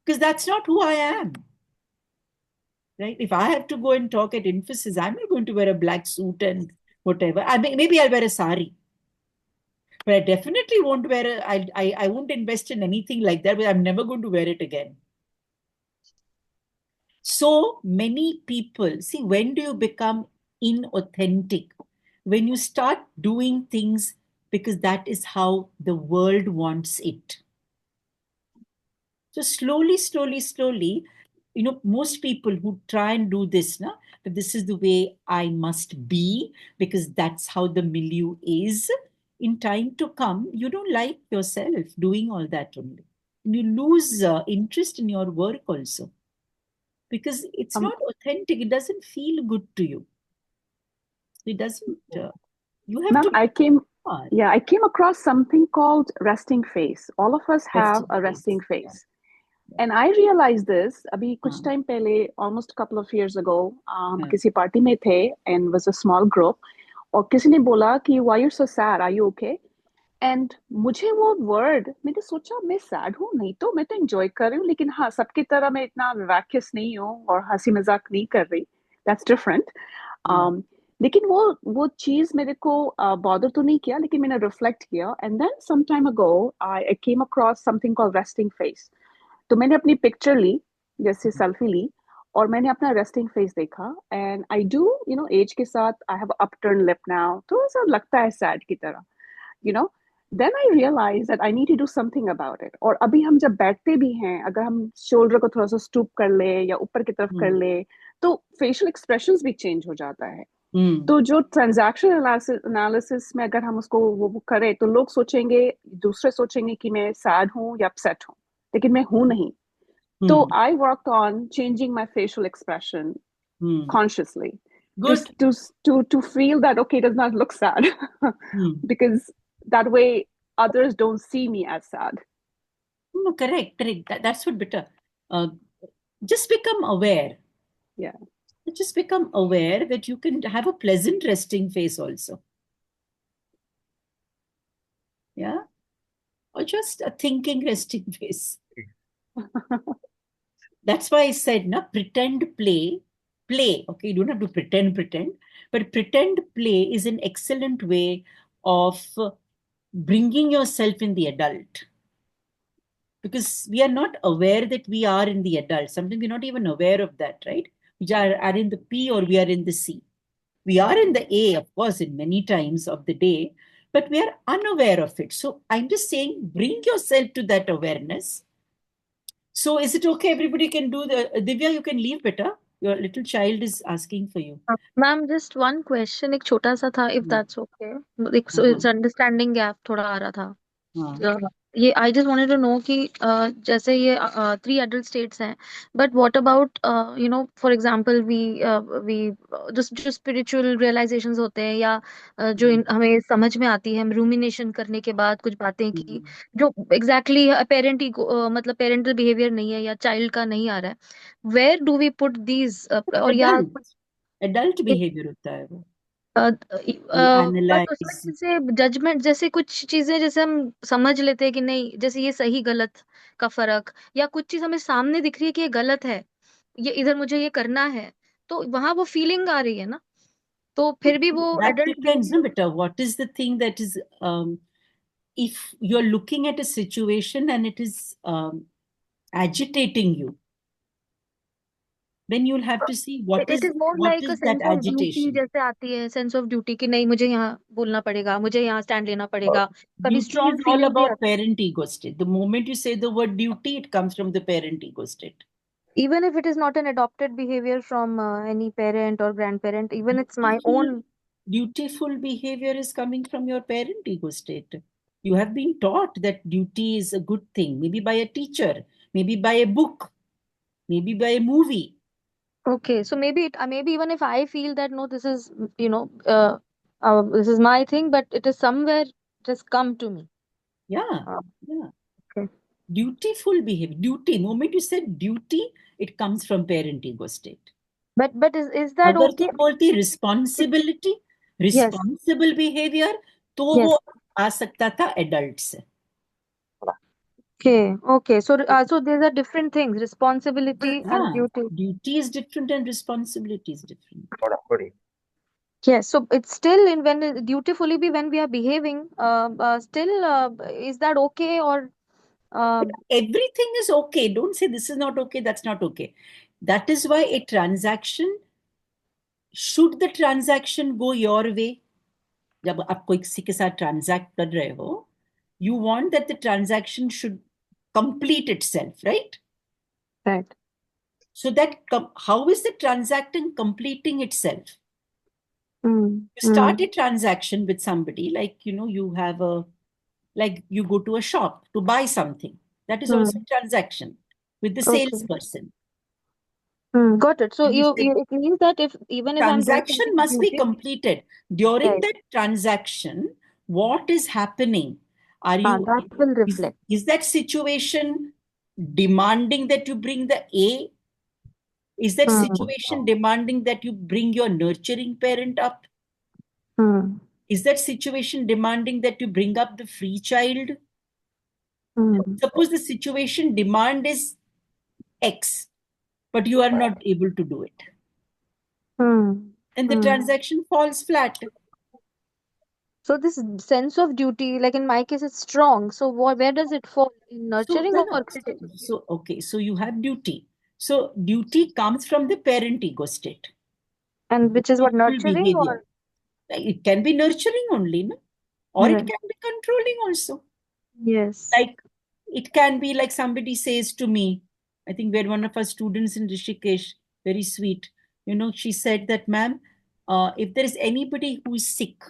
Because that's not who I am, right? If I have to go and talk at Infosys, I'm not going to wear a black suit and whatever. I mean, maybe I'll wear a sari. But I definitely won't wear I won't invest in anything like that, but I'm never going to wear it again. So many people, see, when do you become inauthentic? When you start doing things because that is how the world wants it. So slowly, most people who try and do this, that this is the way I must be because that's how the milieu is. In time to come, you don't like yourself doing all that only. And you lose interest in your work also because it's not authentic. It doesn't feel good to you. It doesn't. You have ma'am, to. I came across something called resting face. All of us have Resting a face. resting Yeah. face. And I realized this अभी कुछ हाँ, time पहले, almost a couple of years ago, हाँ, किसी party में थे and was a small group. और किसी ने बोला कि why you're so sad? Are you okay? And मुझे वो word, मैंने सोचा मैं sad हूँ नहीं, तो मैं तो enjoy कर रही हूँ, लेकिन हाँ सबकी तरह मैं इतना vivacious नहीं हूँ और हंसी मजाक नहीं कर रही. That's different. लेकिन वो चीज मेरे को bother तो नहीं किया, लेकिन मैंने reflect किया. And then some time ago I came across something called resting face. तो मैंने अपनी पिक्चर ली, जैसे सेल्फी ली, और मैंने अपना रेस्टिंग फेस देखा, एंड आई डू एज के साथ I have upturn lip now, तो ऐसा लगता है सैड की तरह, you know then I realise that I need to do something about it. और अभी हम जब बैठते भी हैं, अगर हम शोल्डर को थोड़ा सा स्टूप कर ले या ऊपर की तरफ कर ले, तो फेशियल एक्सप्रेशंस भी चेंज हो जाता है। तो जो ट्रांजैक्शनल एनालिसिस में अगर हम उसको वो करें, तो लोग सोचेंगे, दूसरे सोचेंगे कि मैं सैड हूँ या अपसेट हूँ, लेकिन मैं हूं नहीं। तो I work on changing my facial expression consciously to, Good. to feel that okay, it does not look sad because that way others don't see me as sad. No, correct. That's what better. Just become aware. Yeah. Just become aware that you can have a pleasant resting face also. Yeah. Or just a thinking resting face. That's why I said, na, pretend play. Play. Okay, you don't have to pretend. But pretend play is an excellent way of bringing yourself in the adult. Because we are not aware that we are in the adult. Sometimes we're not even aware of that, right? We are in the P or we are in the C. We are in the A, of course, in many times of the day, but we are unaware of it. So I'm just saying, bring yourself to that awareness. So is it okay? Everybody can do the Divya, you can leave better. Your little child is asking for you. Ma'am just one question, एक छोटा सा था, if that's okay. एक understanding gap थोड़ा आ रहा था। ये I just wanted to know कि जैसे ये 3 एडल्ट स्टेट्स हैं, but what about for example we जो स्पिरिचुअल रियलाइजेशंस होते हैं, या हमें समझ में आती है, हम रूमिनेशन करने के बाद कुछ बातें की जो एग्जैक्टली पेरेंट मतलब पेरेंटल बिहेवियर नहीं है या चाइल्ड का नहीं आ रहा है, where do we put these, और या एडल्ट बिहेवियर होता है वो। बट उसमें जैसे जजमेंट, जैसे कुछ चीजें जैसे हम समझ लेते हैं कि नहीं, जैसे ये सही गलत का फर्क, या कुछ चीज हमें सामने दिख रही है कि ये गलत है, ये इधर मुझे ये करना है, तो वहां वो फीलिंग आ रही है ना, तो फिर भी वो That adult depends, no, beta. What is the thing that is, if you're looking at a situation and it is agitating you, then you'll have to see it is more what like a is that sense of duty, agitation. जैसे आती है sense of duty कि नहीं मुझे यहाँ बोलना पड़ेगा, मुझे यहाँ स्टैंड लेना पड़ेगा, कभी Duty strong is all feeling भी about आती parent ego state. The moment you say the word duty, it comes from the parent ego state. है, even if it is not an adopted behavior from any parent or grandparent, even it's my own. Dutiful behavior is coming from your parent ego state. You have been taught that duty is a good thing, maybe by a teacher, maybe by a book, maybe by a movie. Okay, so maybe even if I feel that no, this is this is my thing, but it is somewhere just come to me. Yeah. Okay. Dutiful behavior. Duty. The moment you said duty, it comes from parent ego state. But is that अगर okay? तुम बोलती responsibility, Yes. responsible behavior, तो Yes. वो आ सकता था adult से. Okay. So these are different things: responsibility and duty. Duty is different and responsibility is different. Yes. So it's still in when dutifully be when we are behaving. Still, is that okay or? Everything is okay. Don't say this is not okay, that's not okay. That is why a transaction, should the transaction go your way, जब आप कोई किसी के साथ transact कर रहे हो, you want that the transaction should complete itself, right? Right. So that how is the transaction completing itself? You start a transaction with somebody, like you have you go to a shop to buy something. That is also a transaction with the Okay. salesperson. Got it. So And you said, it means that even if I'm doing transaction something must be duty, completed. During right, that transaction, what is happening? that will reflect. Is that situation demanding that you bring the A? Is that situation demanding that you bring your nurturing parent up? Is that situation demanding that you bring up the free child? Suppose the situation demand is X, but you are not able to do it. And the transaction falls flat. So this sense of duty, like in my case, it's strong. So where does it fall? In So, nurturing no, or no. criticism? So, okay. So you have duty. So duty comes from the parent ego state. And which is what, Dutiful nurturing behavior. or? It can be nurturing only, no? Or it Right. can be controlling also. Yes. Like, it can be like somebody says to me, I think we had one of our students in Rishikesh, very sweet. She said that, ma'am, if there is anybody who is sick,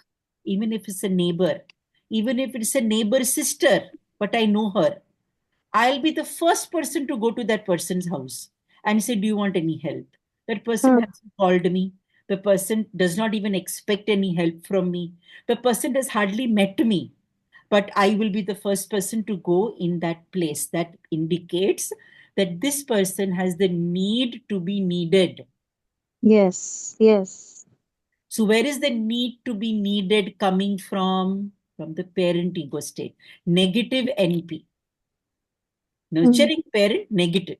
even if it's a neighbor, even if it's a neighbor's sister, but I know her, I'll be the first person to go to that person's house and say, do you want any help? That person Hmm. hasn't called me. The person does not even expect any help from me. The person has hardly met me, but I will be the first person to go in that place. That indicates that this person has the need to be needed. Yes. Yes. So where is the need to be needed coming from? From the parent ego state. Negative NP. Hmm. Nurturing parent, negative.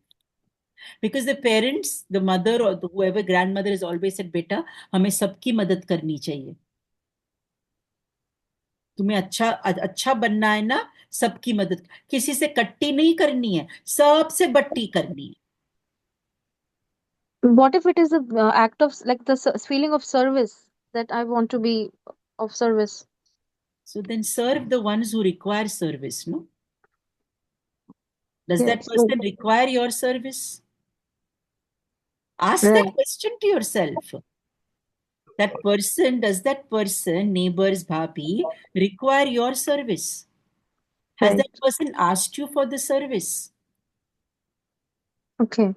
Because the parents, the mother or whoever grandmother has always said, बेटा हमें सबकी मदद करनी चाहिए. तुम्हें अच्छा बनना है ना, सबकी मदद, किसी से कट्टी नहीं करनी है, सबसे बट्टी करनी है. What if it is a act of like the feeling of service that I want to be of service? So then serve the ones who require service, no? Does that Yes. So, person require your service? Ask that right. question to yourself. Does that person, neighbors, bhabhi, require your service? Has Right. that person asked you for the service? Okay.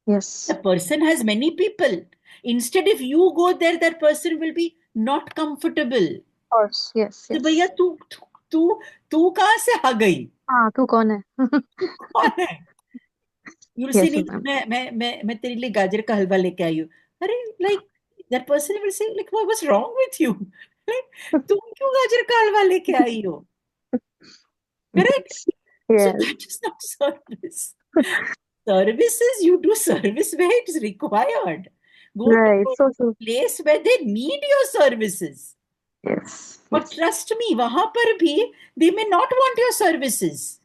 Yes. The person has many people. Instead, if you go there, that person will be not comfortable. Of course. Yes. तो भैया Yes. तू तू तू कहाँ से आ गई? हाँ, तू कौन है? तू कौन है? You'll say, Yes, नहीं, ma'am. मैं तेरे लिए गाजर का हलवा लेके आई हूँ. अरे, like, that person will say, like, what's wrong with you? Like, तुम क्यों गाजर का हलवा लेके आई हो? Correct? So Yes. that is not service. Services, you do service where it is required. Go to Right. a So true. place where they need your services. Yes. But Yes. trust me, वहां पर भी they may not want your services.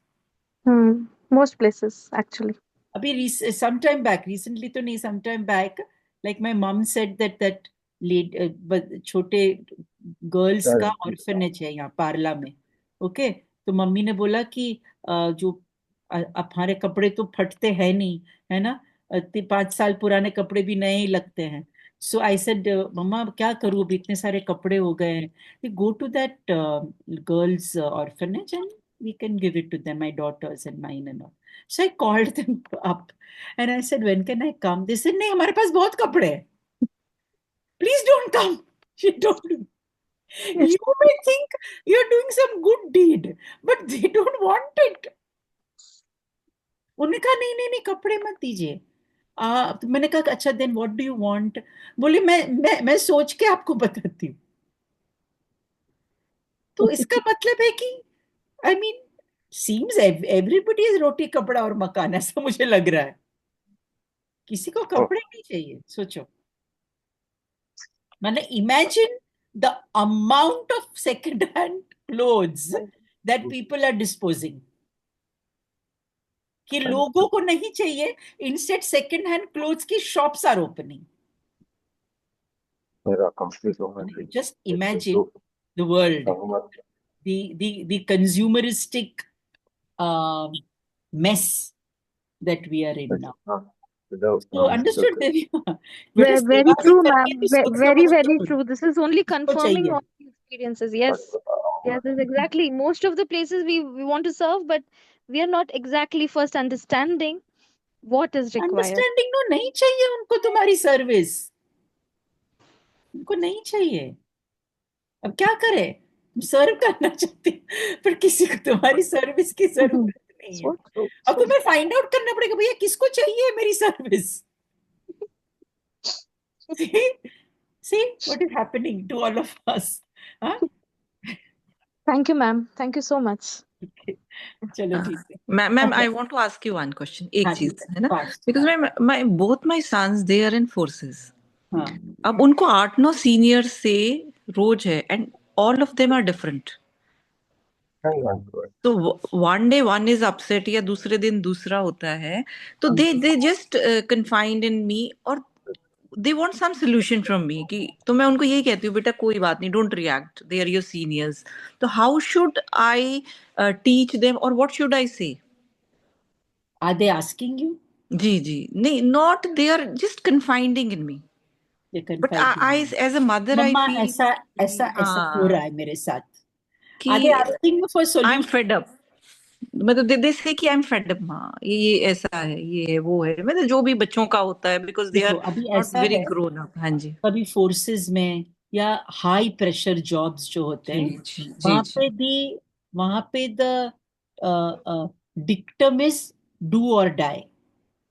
Most places actually. अभी sometime back, recently तो नहीं, sometime back, like my mom said that छोटे girls का orphanage है यहाँ पार्ला में. ओके, तो मम्मी ने बोला कि जो हमारे कपड़े तो फटते हैं नहीं, है ना, 5 साल पुराने कपड़े भी नए ही लगते हैं. सो आई सेड, मम्मा क्या करूँ, अभी इतने सारे कपड़े हो गए हैं, go to that girls orphanage and we can give it to them, my daughters and mine and all. So I called them up and I said, when can I come? They said, नहीं, हमारे पास बहुत कपड़े हैं. Please don't come. You don't. Yes. You may think you're doing some good deed, but they don't want it. उन्होंने कहा, नहीं नहीं नहीं, कपड़े मत दीजिए. तो मैंने कहा, अच्छा, then what do you want? बोले, मैं सोच के आपको बताती हूँ. तो इसका मतलब है कि, I mean, seems everybody is roti kapda और मकान, ऐसा मुझे लग रहा है. किसी को कपड़े नहीं चाहिए. सोचो, मतलब imagine the amount of second hand clothes that people are disposing, कि लोगों को नहीं चाहिए. इंस्टेड सेकंड हैंड क्लोथ्स की shops are opening. Just imagine the world, the consumeristic mess that we are in now. So understood, Devya. बेटे Very, very सेवा भी true, करके ma'am. तो सोच Very, समझ के very करो. true. This is only किसको confirming चाहिए? all the experiences. Yes. Yes, is exactly. Most of the places we want to serve, but we are not exactly first understanding what is required. Understanding no, नहीं चाहिए उनको तुम्हारी service. उनको नहीं चाहिए. अब क्या करे, तुम सर्व करना चाहती हो, पर किसी को तुम्हारी सर्विस की जरूरत नहीं है. So true. अब So तुम्हें फाइंड आउट करना पड़ेगा, भैया किसको चाहिए मेरी service. See what is happening to all of us. Huh? thank you, ma'am. Thank you so much. चलो ठीक है. Ma'am, अच्छा, I want to ask you one question. एक हाँ चीज ठीक है, है ना, fast. because my both my sons they are in forces. हाँ अब उनको 8-9 सीनियर से रोज है, and all of them are different. तो one day one is upset या दूसरे दिन दूसरा होता है, तो they just confined in me, और they want some solution from me कि, तो मैं उनको यही कहती हूँ, बेटा कोई बात नहीं, don't react, they are your seniors. तो how should I teach them, or what should I say? Are they asking you? जी जी नहीं, not they are just confiding in me. But I as a mother I mamma feel ऐसा ऐसा ऐसा हो रहा है मेरे साथ. Are they asking you for solution? I'm fed up. मतलब they say कि I'm fed up माँ, ये ऐसा है, ये है, वो है, मतलब जो भी बच्चों का होता है, because they देखो are अभी not ऐसा very है, grown up. हाँ जी. कभी फोर्सेस में या हाई प्रेशर जॉब्स जो होते हैं, जी जी वहां जी. पे भी, वहां पे द डिक्टम इज डू और डाई.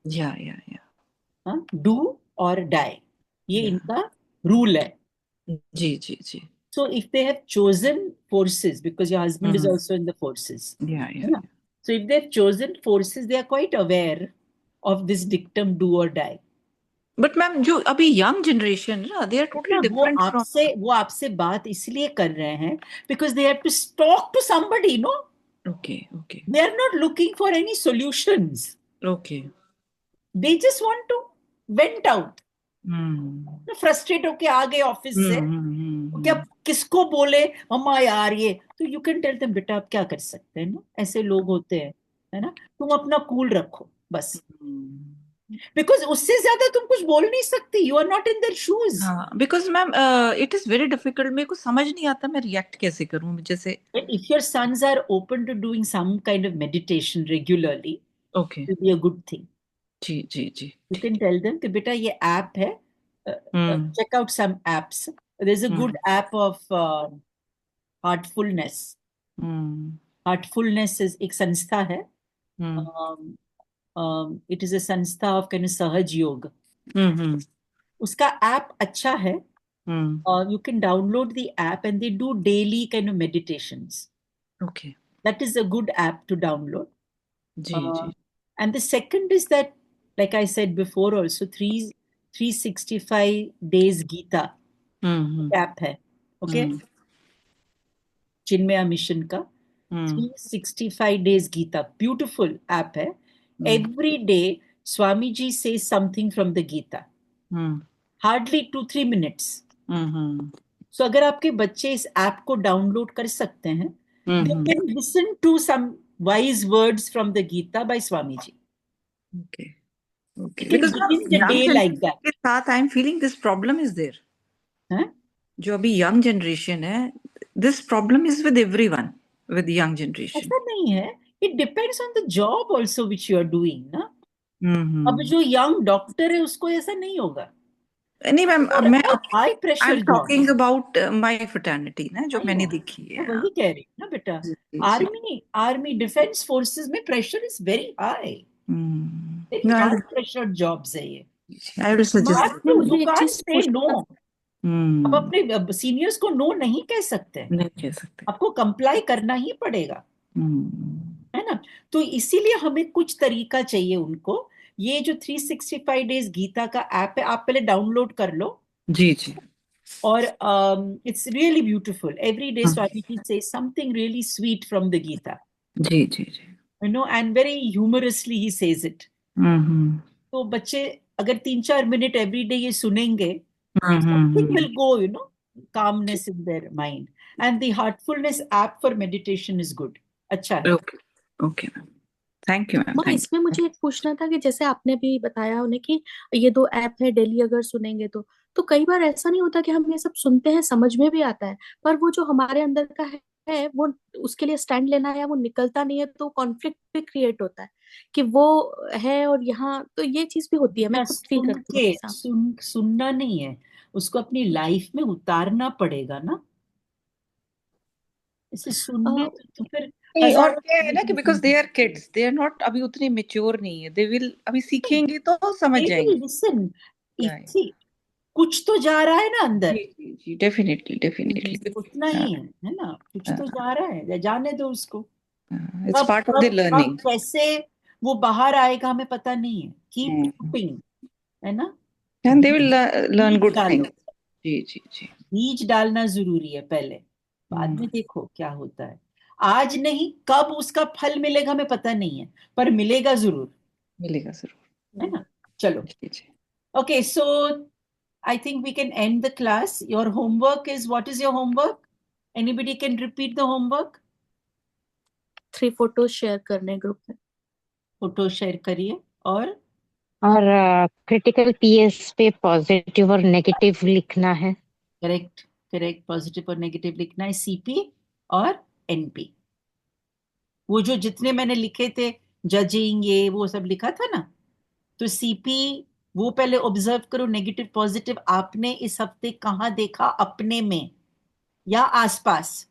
या डू और डाई, ये इनका रूल है. जी जी जी. So if they have chosen forces, because your husband is Mhm. also in the forces, Yeah. so if they've chosen forces, they are quite aware of this dictum do or die. But ma'am जो अभी young generation है ना, they are totally ना different from. वो आपसे बात इसलिए कर रहे हैं because they have to talk to somebody, no? Okay okay They are not looking for any solutions. Okay. They just want to vent out. Frustrate होके आ गए ऑफिस से, क्या किसको बोले, मम्मा यार ये, तो यू कैन टेल देम, बेटा आप क्या कर सकते हैं ना, ऐसे लोग होते हैं, है ना, तुम अपना कूल रखो बस. बिकॉज उससे ज्यादा तुम कुछ बोल नहीं सकती, you are not in their shoes. हाँ, because ma'am it is very difficult, मेरे को समझ नहीं आता मैं रिएक्ट कैसे करूं. जैसे if your sons are open to doing some kind of meditation regularly, okay. Will be a good thing. जी जी जी. यू कैन टेल देम कि बेटा ये ऐप है, check out some apps. There's a good app of heartfulness. Heartfulness is एक संस्था है. It is a संस्था of kind of सहज योग. उसका ऐप अच्छा है. You can download the app and they do daily kind of meditations. Okay. That is a good app to download. जी. And the second is that, like I said before also, 365 days Gita app है. Okay. Chinmaya mission का 365 days Gita, beautiful app है. Every day Swami ji से something from the Gita, hardly 2-3 minutes. So अगर आपके बच्चे इस app को डाउनलोड कर सकते हैं, they can listen to some wise words from the Gita by Swami ji. Okay. You can Because begin the young day like generation that. के साथ I am feeling this problem is there. जो अभी यंग जनरेशन है, this problem is with everyone, with young generation. ऐसा नहीं है, it depends on the job also which you are doing ना. अब जो यंग डॉक्टर है उसको ऐसा नहीं होगा. नहीं मैम, मैं high I pressure am job. Talking about my fraternity ना, जो मैंने देखी है. मैं वही कह रही हूँ ना बेटा, आर्मी डिफेंस फोर्सेस में pressure is very high. Very No, high pressure jobs है ये. I will suggest. यू मुझे एक कांट चीज से नो. पूछना आप अपने सीनियर्स को नो नहीं कह सकते, नहीं कह सकते. आपको कंप्लाई करना ही पड़ेगा, है ना. तो इसीलिए हमें कुछ तरीका चाहिए उनको. ये जो 365 डेज गीता का ऐप है, आप पहले डाउनलोड कर लो. जी जी. और it's really beautiful. Every day Swami ji से something really sweet from the Gita, जी जी जी. You know, and very humorously he says it. तो बच्चे अगर 3-4 मिनट एवरी डे ये सुनेंगे, something will go, you know, calmness in their mind. And the heartfulness app for meditation is good. अच्छा है. Okay okay ma'am, thank you ma'am. माँ, इसमें मुझे एक पूछना था कि जैसे आपने भी बताया उन्हें कि ये 2 ऐप है, डेली अगर सुनेंगे तो कई बार ऐसा नहीं होता कि हम ये सब सुनते हैं, समझ में भी आता है, पर वो जो हमारे अंदर का है वो उसके लिए स्टैंड लेना है, या वो निकलता नहीं है, तो कॉन्फ्लिक्ट भी क्रिएट होता है कि वो है और यहाँ, तो ये चीज भी होती है, मैं खुद फील सुन करती हूँ के अपने साथ। सुनना नहीं है, उसको अपनी लाइफ में उतारना पड़ेगा ना. इसे सुनने तो फिर और हजारों क्या है ना कि because they are kids, they are not अभी उतने मेच्योर नहीं है, दे विल अभी सीखेंगे तो समझ जाएंगे. लिसन, कुछ तो जा रहा है ना अंदर. जी जी, डेफिनेटली डेफिनेटली. उतना ही है ना, कुछ तो जा रहा है, जाने दो उसको. It's part of the learning. कैसे वो बाहर आएगा हमें पता नहीं है. कीप पुटिंग, है ना. एंड दे विल लर्न बीज गुड डालो. थिंग्स. जी जी जी. बीज डालना जरूरी है पहले. बाद में देखो क्या होता है, आज नहीं कब उसका फल मिलेगा हमें पता नहीं है, पर मिलेगा जरूर, मिलेगा जरूर। है ना। चलो, okay, so I think we can end the class. Your homework is, what is your homework? Anybody can repeat the homework? 3 photo share करने ग्रुप में। फोटो शेयर करिए। और क्रिटिकल पीएस पे पॉजिटिव और नेगेटिव लिखना है। करेक्ट, करेक्ट, पॉजिटिव और negative लिखना है। सीपी और एनपी, वो जो जितने मैंने लिखे थे, जजिंग, ये वो सब लिखा था ना, तो सीपी वो पहले ऑब्जर्व करो, नेगेटिव पॉजिटिव आपने इस हफ्ते कहाँ देखा अपने में या आसपास,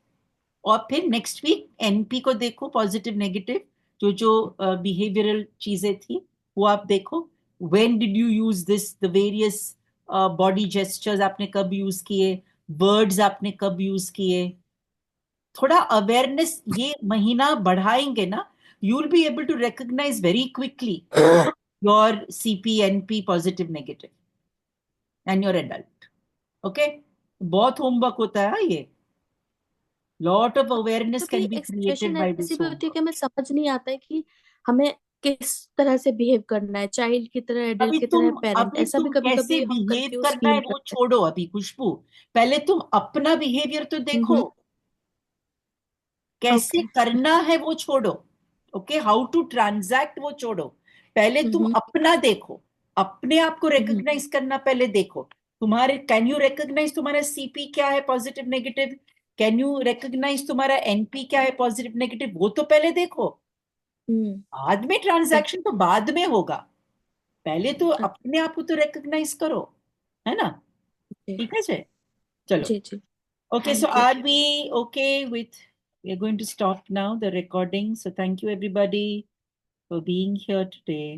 और फिर नेक्स्ट वीक एनपी को देखो, पॉजिटिव नेगेटिव जो जो बिहेवियरल चीजें थी वो आप देखो। When did you use this, the various body gestures आपने कब यूज किए, वर्ड्स आपने कब यूज किए, थोड़ा अवेयरनेस ये महीना बढ़ाएंगे ना, you will be able to recognise very quickly your CP, NP, positive, negative and your adult. Okay, बहुत होमवर्क होता है ये, लॉट ऑफ अवेयरनेस क्योंकि can be expression created by ऐसी दिस भी होती है होमवर्क। कि हमें समझ नहीं आता है कि हमें किस तरह से बिहेव करना है, चाइल्ड की तरह, एडल्ट की तरह, पेरेंट, अभी ऐसा भी तुम कभी कैसे कभी हम बिहेव कंफ्यूज करना है फील वो करते छोड़ो अभी खुशबू, पहले तुम अपना बिहेवियर तो देखो, हैं। कैसे ओके। करना है वो छोड़ो। ओके, हाउ टू ट्रांजैक्ट वो छोड़ो, पहले तुम अपना देखो, अपने आप को रिकॉग्नाइज करना पहले देखो। तुम्हारे, कैन यू रिकॉग्नाइज तुम्हारा सीपी क्या है, positive negative, can you recognise तुम्हारा एनपी क्या है, पॉजिटिव नेगेटिव, वो तो पहले देखो। बाद में ट्रांजैक्शन तो बाद में होगा, पहले तो अपने आप को तो रिकॉग्नाइज करो, है ना। ठीक है जी, चलो। जी जी, Okay, so thank you. are we okay with, we are going to stop now the recording. So thank you everybody for being here today.